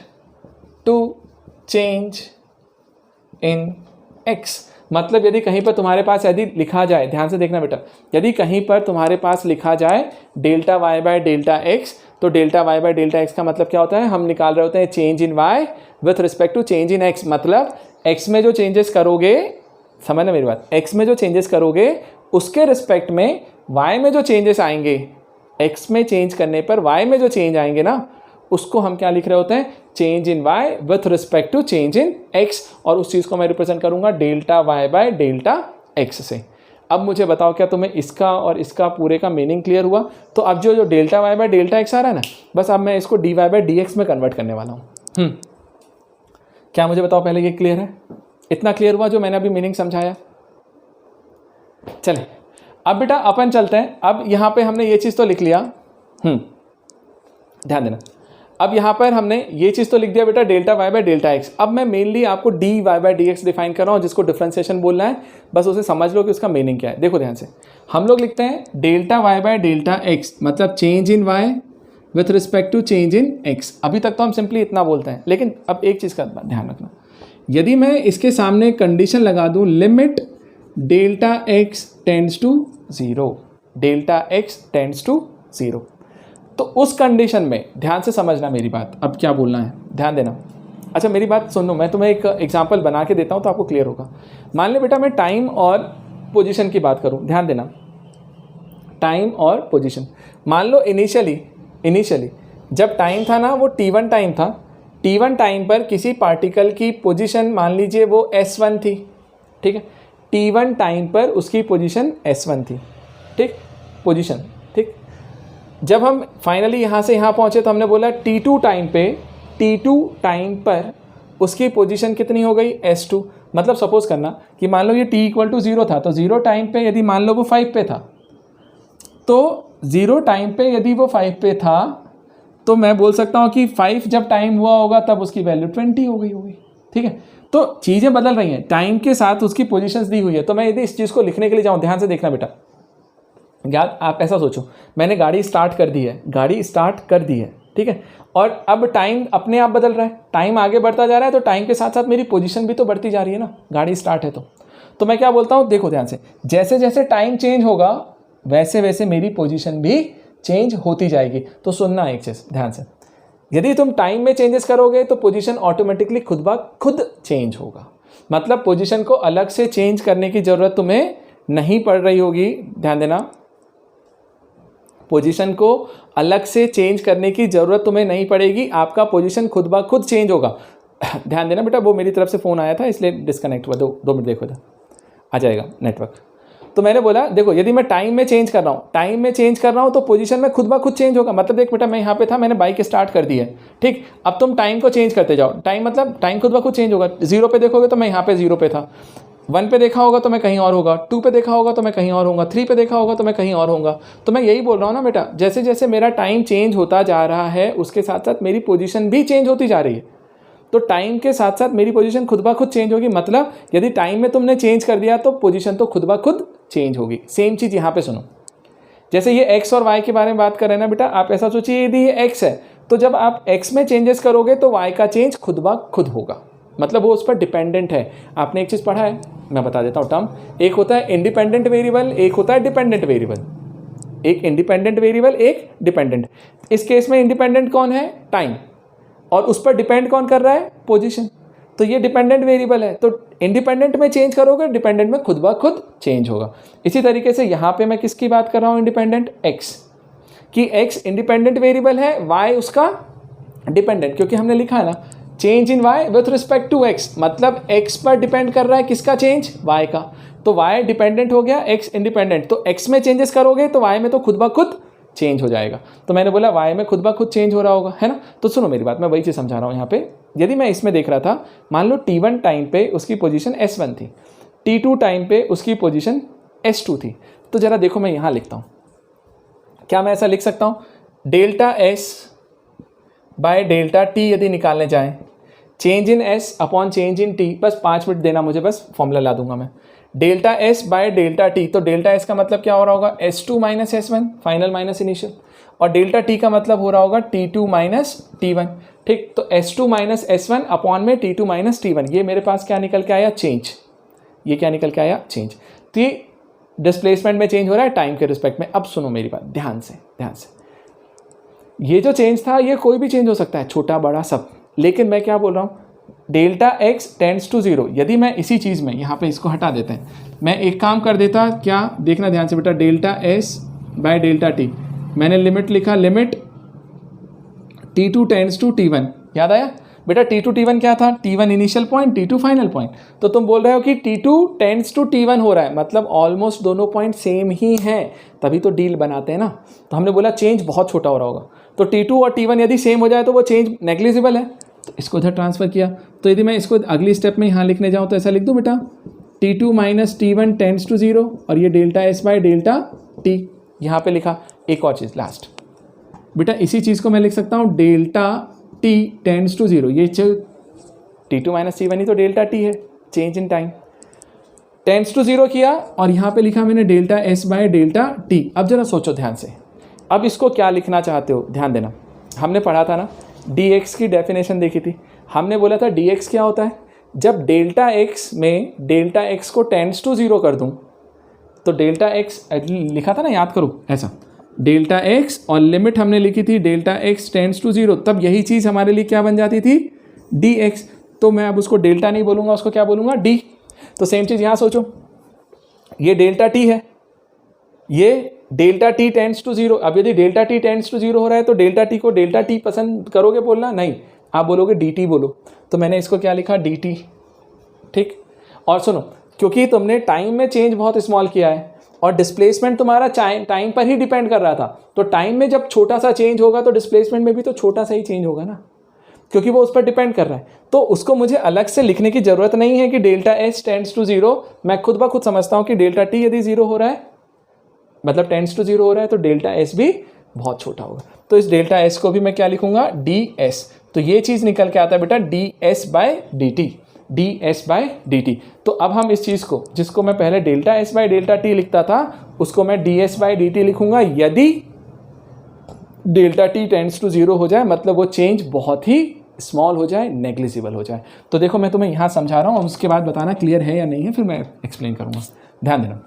to change in x. मतलब यदि कहीं पर तुम्हारे पास यदि लिखा जाए, ध्यान से देखना बेटा, यदि कहीं पर तुम्हारे पास लिखा जाए delta y by delta x, तो delta y by delta x का मतलब क्या होता है? हम निकाल रहे होते हैं change in y with respect to change in x. मतलब एक्स में जो चेंजेस करोगे, समझना मेरी बात, एक्स में जो चेंजेस करोगे उसके रिस्पेक्ट में वाई में जो चेंजेस आएंगे, एक्स में चेंज करने पर वाई में जो चेंज आएंगे ना उसको हम क्या लिख रहे होते हैं? Change in y with respect to change in x. और उस चीज़ को मैं रिप्रेजेंट करूंगा delta y by delta x से। अब मुझे बताओ क्या तुम्हें इसका और इसका पूरे का मीनिंग क्लियर हुआ? तो अब जो delta y by delta x आ रहा है ना, बस अब मैं इसको d y by d x में कन्वर्ट करने वाला हूँ। क्या मुझे बताओ पहले ये क्लियर है? इतना क्लियर हुआ जो मैंने अभी मीनिंग समझाया? चले अब बेटा अपन चलते हैं। अब यहाँ पे हमने ये चीज़ तो लिख लिया, ध्यान देना। अब यहाँ पर हमने ये चीज़ तो लिख दिया बेटा delta y by delta x. अब मैं मेनली आपको d y by d x define कर रहा हूँ, जिसको डिफ्रेंसिएशन बोलना है, बस उसे समझ लो कि उसका मीनिंग क्या है। देखो ध्यान से, हम लोग लिखते हैं delta y by delta x मतलब change in y with respect to change in x. अभी तक तो हम सिंपली इतना बोलते हैं, लेकिन अब एक चीज़ का ध्यान रखना, यदि मैं इसके सामने कंडीशन लगा दूँ limit delta x tends to zero, delta x tends to zero, तो उस कंडीशन में ध्यान से समझना मेरी बात, अब क्या बोलना है ध्यान देना। अच्छा मेरी बात सुन लो, मैं तुम्हें एक एग्जांपल बना के देता हूँ तो आपको क्लियर होगा। मान लो बेटा मैं टाइम और पोजीशन की बात करूँ, ध्यान देना, टाइम और पोजीशन। मान लो इनिशियली जब टाइम था ना वो t1 टाइम था, t1 टाइम पर किसी पार्टिकल की पोजीशन मान लीजिए वो s1 थी, ठीक है, t1 टाइम पर उसकी पोजीशन s1 थी, ठीक, पोजीशन, ठीक। जब हम फाइनली यहाँ से यहाँ पहुँचे तो हमने बोला t2 टाइम पर उसकी पोजीशन कितनी हो गई s2। मतलब सपोज करना कि मान लो ये t = 0 था, तो 0 टाइम पे यदि मान लो वो 5 पे था, तो 0 टाइम पे यदि वो 5 पे था तो मैं बोल सकता हूँ कि 5 जब टाइम हुआ होगा तब उसकी वैल्यू 20 हो गई होगी, ठीक है। तो चीज़ें बदल रही हैं, टाइम के साथ उसकी पोजीशंस दी हुई है। तो मैं यदि इस चीज़ को लिखने के लिए जाऊँ, ध्यान से देखना बेटा, यार आप ऐसा सोचो, मैंने गाड़ी स्टार्ट कर दी है, ठीक है, और अब टाइम अपने आप बदल रहा है, टाइम आगे बढ़ता जा रहा है, तो टाइम के साथ साथ मेरी पोजीशन भी तो बढ़ती जा रही है ना, गाड़ी स्टार्ट है तो मैं क्या बोलता हूँ, देखो ध्यान से, जैसे जैसे टाइम चेंज होगा वैसे वैसे मेरी पोजीशन भी चेंज होती जाएगी। तो सुनना एक चीज़ ध्यान से, यदि तुम टाइम में चेंजेस करोगे तो पोजीशन ऑटोमेटिकली खुद ब खुद चेंज होगा। मतलब पोजीशन को अलग से चेंज करने की ज़रूरत तुम्हें नहीं पड़ रही होगी, ध्यान देना, पोजीशन को अलग से चेंज करने की ज़रूरत तुम्हें नहीं पड़ेगी, आपका पोजीशन खुद ब खुद चेंज होगा। ध्यान देना बेटा, वो मेरी तरफ से फ़ोन आया था इसलिए डिस्कनेक्ट हुआ, 2 मिनट देखो, आ जाएगा नेटवर्क। तो मैंने बोला देखो, यदि मैं टाइम में चेंज कर रहा हूँ तो पोजीशन में खुद ब खुद चेंज होगा। मतलब देख बेटा, मैं यहाँ पे था, मैंने बाइक स्टार्ट कर दी है, ठीक, अब तुम टाइम को चेंज करते जाओ, टाइम मतलब टाइम खुद ब खुद चेंज होगा। 0 पे देखोगे तो मैं यहाँ पे 0 पे था, 1 पे देखा होगा तो मैं कहीं और होगा, 2 पे देखा होगा तो मैं कहीं और होगा, 3 पे देखा होगा तो मैं कहीं और होगा। तो मैं यही बोल रहा हूँ ना बेटा, जैसे जैसे मेरा टाइम चेंज होता जा रहा है उसके साथ साथ मेरी पोजीशन भी चेंज होती जा रही है। तो टाइम के साथ साथ मेरी पोजीशन खुद ब खुद चेंज होगी। मतलब यदि टाइम में तुमने चेंज कर दिया तो पोजीशन तो खुद ब खुद चेंज होगी। सेम चीज़ यहाँ पे सुनो, जैसे ये x और y के बारे में बात कर रहे हैं ना बेटा, आप ऐसा सोचिए यदि ये x है तो जब आप x में चेंजेस करोगे तो y का चेंज खुद ब खुद होगा, मतलब वो उस पर डिपेंडेंट है। आपने एक चीज़ पढ़ा है, मैं बता देता हूँ टर्म, एक होता है इंडिपेंडेंट वेरिएबल, एक होता है डिपेंडेंट वेरिएबल। एक इंडिपेंडेंट वेरिएबल, एक डिपेंडेंट। इस केस में इंडिपेंडेंट कौन है, टाइम, और उस पर डिपेंड कौन कर रहा है, पोजीशन। तो ये डिपेंडेंट वेरिएबल है, तो इंडिपेंडेंट में चेंज करोगे, डिपेंडेंट में खुद ब खुद चेंज होगा। इसी तरीके से यहाँ पे मैं किसकी बात कर रहा हूँ, इंडिपेंडेंट x कि x इंडिपेंडेंट वेरिएबल है, y उसका डिपेंडेंट, क्योंकि हमने लिखा है ना change in y with respect to x, मतलब x पर डिपेंड कर रहा है किसका चेंज, y का। तो y डिपेंडेंट हो गया, x इंडिपेंडेंट, तो x में चेंजेस करोगे तो y में तो खुद ब खुद चेंज हो जाएगा। तो मैंने बोला y में खुद ब खुद चेंज हो रहा होगा, है ना। तो सुनो मेरी बात, मैं वही चीज़ समझा रहा हूँ यहाँ पे। यदि मैं इसमें देख रहा था, मान लो t1 टाइम पे उसकी पोजीशन s1 थी, t2 टाइम पे उसकी पोजीशन s2 थी, तो ज़रा देखो मैं यहाँ लिखता हूँ, क्या मैं ऐसा लिख सकता हूँ, delta s by delta t यदि निकालने जाएँ, change in s upon change in t, बस 5 मिनट देना मुझे, बस फॉर्मूला ला दूंगा मैं, delta s by delta t। तो डेल्टा s का मतलब क्या हो रहा होगा, s2 minus s1 final minus initial, और डेल्टा t का मतलब हो रहा होगा t2 माइनस t1, ठीक। तो s2 माइनस s1 अपॉन में t2 माइनस t1, ये मेरे पास क्या निकल के आया, चेंज। ये क्या निकल के आया, चेंज। तो ये डिस्प्लेसमेंट में चेंज हो रहा है टाइम के रिस्पेक्ट में। अब सुनो मेरी बात ध्यान से, ये जो चेंज था ये कोई भी चेंज हो सकता है, छोटा बड़ा सब, लेकिन मैं क्या बोल रहा हूँ, डेल्टा x टेंड्स टू 0। यदि मैं इसी चीज़ में यहाँ पे इसको हटा देते हैं, मैं एक काम कर देता, क्या देखना ध्यान से बेटा, delta s by delta t, मैंने लिमिट लिखा, limit t2 tends to t1, याद आया बेटा, t2 t1 क्या था, t1 initial point, t2 final point. तो तुम बोल रहे हो कि t2 टेंड्स टू t1 हो रहा है, मतलब ऑलमोस्ट दोनों पॉइंट सेम ही हैं, तभी तो डील बनाते हैं ना। तो हमने बोला चेंज बहुत छोटा हो रहा होगा, तो t2 और t1 यदि सेम हो जाए तो वो चेंज नेग्लिजिबल है, तो इसको इधर ट्रांसफ़र किया। तो यदि मैं इसको अगली स्टेप में यहाँ लिखने जाऊँ तो ऐसा लिख दूँ बेटा, t2 minus t1 tends to 0, और ये delta s by delta t यहाँ पे लिखा। एक और चीज़ लास्ट, बेटा इसी चीज़ को मैं लिख सकता हूँ delta t tends to zero, ये T2 माइनस T1 ही तो डेल्टा टी है, change in time, tends to zero किया और यहाँ पे लिखा मैंने delta s by delta t. अब जरा सोचो ध्यान से, अब इसको क्या लिखना चाहते हो, ध्यान देना। हमने पढ़ा था ना, dx की डेफिनेशन देखी थी, हमने बोला था dx क्या होता है, जब डेल्टा x में डेल्टा x को टेंड्स टू जीरो कर दूँ तो डेल्टा x लिखा था ना, याद करो ऐसा, डेल्टा x और लिमिट हमने लिखी थी delta x tends to zero, तब यही चीज़ हमारे लिए क्या बन जाती थी, dx। तो मैं अब उसको डेल्टा नहीं बोलूँगा, उसको क्या बोलूँगा, d। तो सेम चीज़ यहाँ सोचो, ये डेल्टा t है, ये delta t tends to zero. अब यदि delta t tends to zero हो रहा है तो डेल्टा t को डेल्टा t पसंद करोगे बोलना, नहीं, आप बोलोगे dt बोलो। तो मैंने इसको क्या लिखा, dt, ठीक। और सुनो, क्योंकि तुमने टाइम में चेंज बहुत स्मॉल किया है और डिस्प्लेसमेंट तुम्हारा टाइम पर ही डिपेंड कर रहा था, तो टाइम में जब छोटा सा चेंज होगा तो डिस्प्लेसमेंट में भी तो छोटा सा ही चेंज होगा ना, क्योंकि वो उस पर डिपेंड कर रहा है। तो उसको मुझे अलग से लिखने की ज़रूरत नहीं है कि delta s tends to zero, मैं खुद ब खुद समझता हूँ कि डेल्टा टी यदि जीरो हो रहा है, मतलब टेंड्स टू जीरो हो रहा है, तो डेल्टा एस भी बहुत छोटा होगा। तो इस डेल्टा एस को भी मैं क्या लिखूंगा, डी एस। तो ये चीज़ निकल के आता है बेटा d s by d t, d s by d t. तो अब हम इस चीज़ को, जिसको मैं पहले delta s by delta t लिखता था, उसको मैं d s by d t लिखूंगा यदि delta t tends to zero हो जाए, मतलब वो चेंज बहुत ही स्मॉल हो जाए, नेग्लिजिबल हो जाए। तो देखो मैं तुम्हें यहाँ समझा रहा हूँ, उसके बाद बताना क्लियर है या नहीं है, फिर मैं एक्सप्लेन करूँगा। ध्यान देना,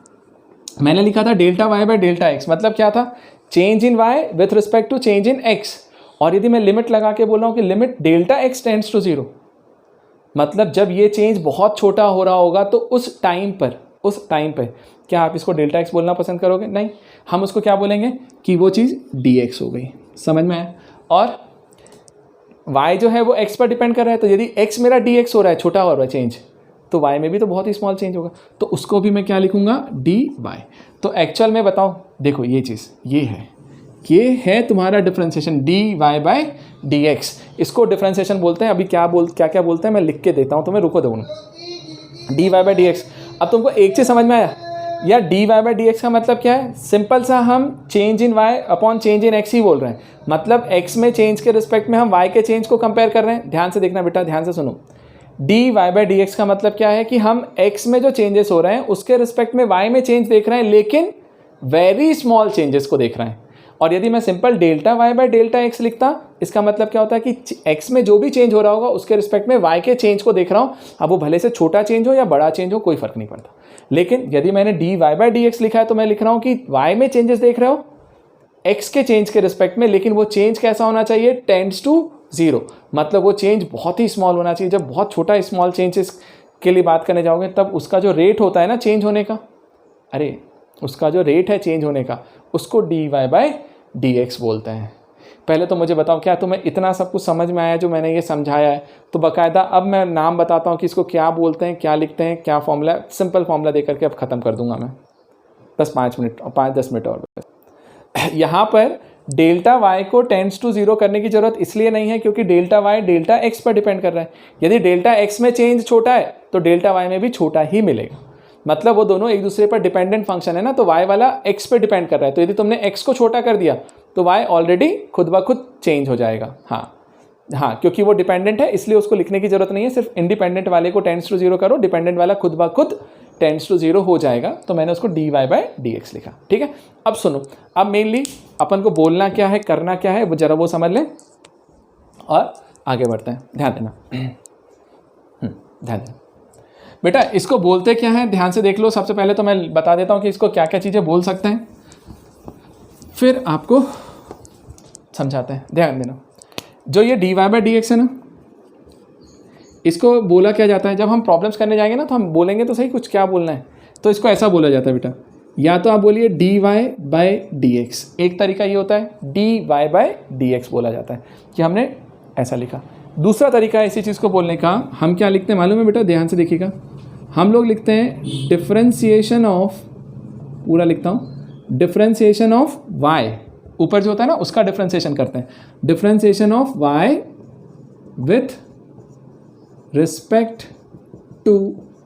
मैंने लिखा था delta y by delta x, मतलब क्या था, change in y with respect to change in x. और यदि मैं लिमिट लगा के बोल रहा हूँ कि limit delta x tends to zero, मतलब जब ये चेंज बहुत छोटा हो रहा होगा तो उस टाइम पर क्या आप इसको डेल्टा एक्स बोलना पसंद करोगे, नहीं, हम उसको क्या बोलेंगे कि वो चीज़ डी एक्स हो गई। समझ में आया। और y जो है वो x पर डिपेंड कर रहा है, तो यदि x मेरा dx हो रहा है, छोटा हो रहा है चेंज, तो y में भी तो बहुत ही स्मॉल चेंज होगा, तो उसको भी मैं क्या लिखूंगा, dy। तो एक्चुअल में बताओ, देखो ये चीज़ ये है तुम्हारा डिफरेंशिएशन dy बाय dx, इसको डिफरेंशिएशन बोलते हैं। अभी क्या बोलते हैं मैं लिख के देता हूँ तुम्हें, रुको दो, dy बाय dx। अब तुमको एक चीज़ समझ में आया या, dy बाय dx का मतलब क्या है, सिंपल सा, हम change in y upon change in x ही बोल रहे हैं, मतलब x में चेंज के रिस्पेक्ट में हम y के चेंज को कंपेयर कर रहे हैं। ध्यान से देखना बेटा, ध्यान से सुनो, dy बाय dx का मतलब क्या है कि हम x में जो चेंजेस हो रहे हैं उसके रिस्पेक्ट में y में चेंज देख रहे हैं, लेकिन वेरी स्मॉल चेंजेस को देख रहे हैं। और यदि मैं simple delta y by delta x लिखता, इसका मतलब क्या होता है कि x में जो भी चेंज हो रहा होगा उसके रिस्पेक्ट में y के चेंज को देख रहा हूँ। अब वो भले से छोटा चेंज हो या बड़ा चेंज हो, कोई फर्क नहीं पड़ता। लेकिन यदि मैंने dy बाय dx लिखा है तो मैं लिख रहा हूँ कि y में चेंजेस देख रहे हो x के चेंज के रिस्पेक्ट में, लेकिन वो चेंज कैसा होना चाहिए, टेंड्स टू जीरो, मतलब वो चेंज बहुत ही स्मॉल होना चाहिए। जब बहुत छोटा स्मॉल चेंजेस के लिए बात करने जाओगे तब उसका जो रेट होता है ना चेंज होने का, उसका जो रेट है चेंज होने का, उसको dy बाय dx बोलते हैं। पहले तो मुझे बताओ, क्या तुम्हें इतना सब कुछ समझ में आया जो मैंने ये समझाया है? तो बाकायदा अब मैं नाम बताता हूँ कि इसको क्या बोलते हैं, क्या लिखते हैं, क्या फॉर्मूला, सिंपल फॉर्मूला दे करके अब ख़त्म कर दूंगा मैं, बस 5-10 मिनट और। यहाँ पर डेल्टा वाई को टेंड्स टू जीरो करने की जरूरत इसलिए नहीं है क्योंकि डेल्टा वाई डेल्टा एक्स पर डिपेंड कर रहा है। यदि डेल्टा एक्स में चेंज छोटा है तो डेल्टा वाई में भी छोटा ही मिलेगा, मतलब वो दोनों एक दूसरे पर डिपेंडेंट फंक्शन है ना, तो y वाला x पे डिपेंड कर रहा है। तो यदि तुमने x को छोटा कर दिया तो y ऑलरेडी खुद ब खुद चेंज हो जाएगा। हाँ, क्योंकि वो डिपेंडेंट है इसलिए उसको लिखने की जरूरत नहीं है, सिर्फ इंडिपेंडेंट वाले को टेंड्स टू जीरो करो, डिपेंडेंट वाला खुद ब खुद टेंड्स टू जीरो हो जाएगा। तो मैंने उसको dy बाय dx लिखा, ठीक है। अब सुनो, अब मेनली अपन को बोलना क्या है, करना क्या है, वो जरा वो समझ लें और आगे बढ़ते हैं। ध्यान देना, ध्यान देना बेटा, इसको बोलते क्या है ध्यान से देख लो। सबसे पहले तो मैं बता देता हूँ कि इसको क्या क्या चीज़ें बोल सकते हैं, फिर आपको समझाते हैं। ध्यान देना, जो ये dy बाय dx है ना, इसको बोला क्या जाता है, जब हम प्रॉब्लम्स करने जाएंगे ना तो हम बोलेंगे तो सही कुछ क्या बोलना है, तो इसको ऐसा बोला जाता है बेटा, या तो आप बोलिए dy बाय dx, एक तरीका ये होता है dy बाय dx बोला जाता है कि हमने ऐसा लिखा। दूसरा तरीका है इसी चीज़ को बोलने का, हम क्या लिखते हैं मालूम है बेटा, ध्यान से देखिएगा, हम लोग लिखते हैं डिफरेंशिएशन ऑफ, पूरा लिखता हूँ, डिफरेंशिएशन ऑफ y, ऊपर जो होता है ना उसका डिफरेंशिएशन करते हैं, differentiation of y with respect to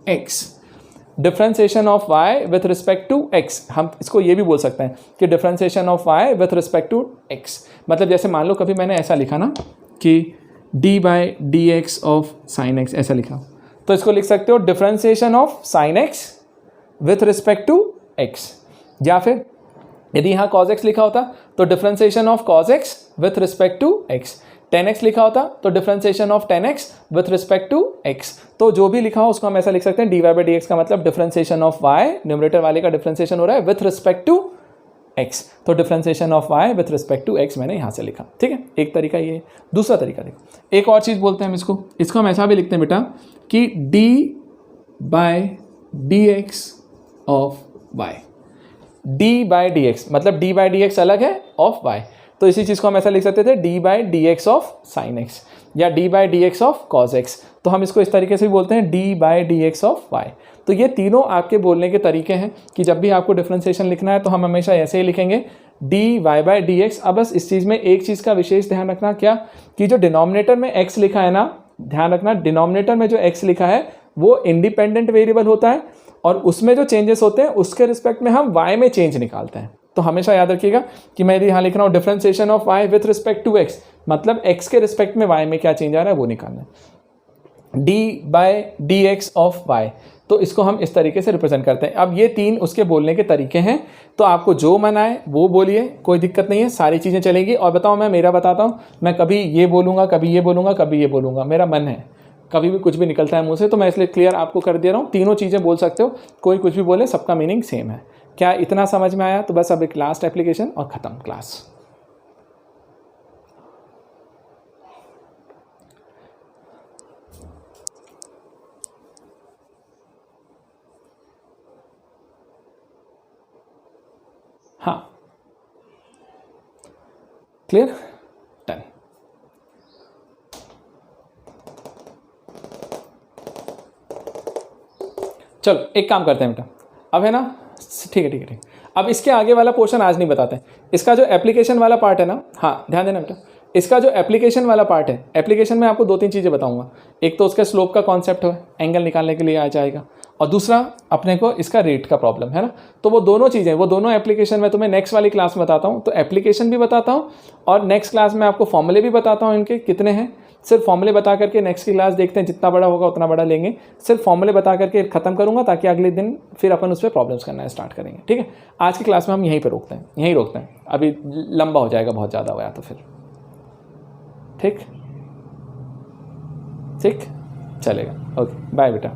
x। Differentiation of y with respect to x, हम इसको ये भी बोल सकते हैं कि differentiation of y with respect to x, मतलब जैसे मान लो कभी मैंने ऐसा लिखा ना कि d by d x of sine x, ऐसा लिखा, तो इसको लिख सकते हो differentiation of sine x with respect to x, या फिर यदि यहाँ cos x लिखा होता तो differentiation of cos x with respect to x, tan x लिखा होता तो differentiation of tan x with respect to x, तो जो भी लिखा हो उसको हम ऐसा लिख सकते हैं dy बाई डी एक्स का मतलब डिफरेंशिएशन ऑफ y, न्यूमरेटर वाले का डिफरेंशिएशन हो रहा है विथ रिस्पेक्ट टू x, तो differentiation of y with respect to x मैंने यहाँ से लिखा, ठीक है। एक तरीका ये, दूसरा तरीका देखो, एक और चीज़ बोलते हैं हम इसको हम ऐसा भी लिखते हैं बेटा कि d by d x of y, d by d x मतलब d बाई डी एक्स अलग है ऑफ y, तो इसी चीज़ को हम ऐसा लिख सकते थे d by d x of sine x या d by d x of cos x, तो हम इसको इस तरीके से भी बोलते हैं d by d x of y। तो ये तीनों आपके बोलने के तरीके हैं कि जब भी आपको डिफरेंशिएशन लिखना है तो हम हमेशा ऐसे ही लिखेंगे dy बाई डी एक्स। अब बस इस चीज़ में एक चीज़ का विशेष ध्यान रखना, क्या कि जो डिनोमिनेटर में x लिखा है ना, ध्यान रखना डिनोमिनेटर में जो x लिखा है वो इंडिपेंडेंट वेरिएबल होता है और उसमें जो चेंजेस होते हैं उसके रिस्पेक्ट में हम y में चेंज निकालते हैं। तो हमेशा याद रखिएगा कि मैं यदि यहाँ लिख रहा हूँ differentiation of y with respect to x, मतलब x के रिस्पेक्ट में y में क्या चेंज आ रहा है वो निकालना है, d by d x of y, तो इसको हम इस तरीके से रिप्रेजेंट करते हैं। अब ये तीन उसके बोलने के तरीके हैं, तो आपको जो मन आए वो बोलिए, कोई दिक्कत नहीं है, सारी चीज़ें चलेंगी। और बताओ मैं मेरा बताता हूँ, मैं कभी ये बोलूँगा, कभी ये बोलूँगा, कभी ये बोलूँगा, मेरा मन है, कभी भी कुछ भी निकलता है मुँह से, तो मैं इसलिए क्लियर आपको कर दे रहा हूँ, तीनों चीज़ें बोल सकते हो, कोई कुछ भी बोले, सबका मीनिंग सेम है। क्या इतना समझ में आया? तो बस अब एक लास्ट एप्लीकेशन और ख़त्म क्लास। हाँ, क्लियर, डन। चलो एक काम करते हैं बेटा, अब है ना, ठीक है ठीक है ठीक, अब इसके आगे वाला पोर्शन आज नहीं बताते हैं। इसका जो एप्लीकेशन वाला पार्ट है ना, हाँ ध्यान देना बेटा, इसका जो एप्लीकेशन वाला पार्ट है, एप्लीकेशन में आपको दो तीन चीज़ें बताऊंगा। एक तो उसके स्लोप का कॉन्सेप्ट है, एंगल निकालने के लिए आ जाएगा, और दूसरा अपने को इसका रेट का प्रॉब्लम है ना, तो वो दोनों चीज़ें, वो दोनों एप्लीकेशन में तुम्हें नेक्स्ट वाली क्लास में बताता हूँ। तो एप्लीकेशन भी बताता हूँ और नेक्स्ट क्लास में आपको फॉर्मूले भी बताता हूँ, इनके कितने हैं। सिर्फ फॉर्मूले बता करके नेक्स्ट की क्लास देखते हैं, जितना बड़ा होगा उतना बड़ा लेंगे। सिर्फ फॉर्मूले बता करके ख़त्म करूँगा ताकि अगले दिन फिर अपन उस पर प्रॉब्लम्स करना स्टार्ट करेंगे, ठीक है। आज की क्लास में हम यहीं पर रोकते हैं, यहीं रोकते हैं, अभी लंबा हो जाएगा, बहुत ज़्यादा हुआ तो फिर ठीक ठीक चलेगा। ओके बाय बेटा।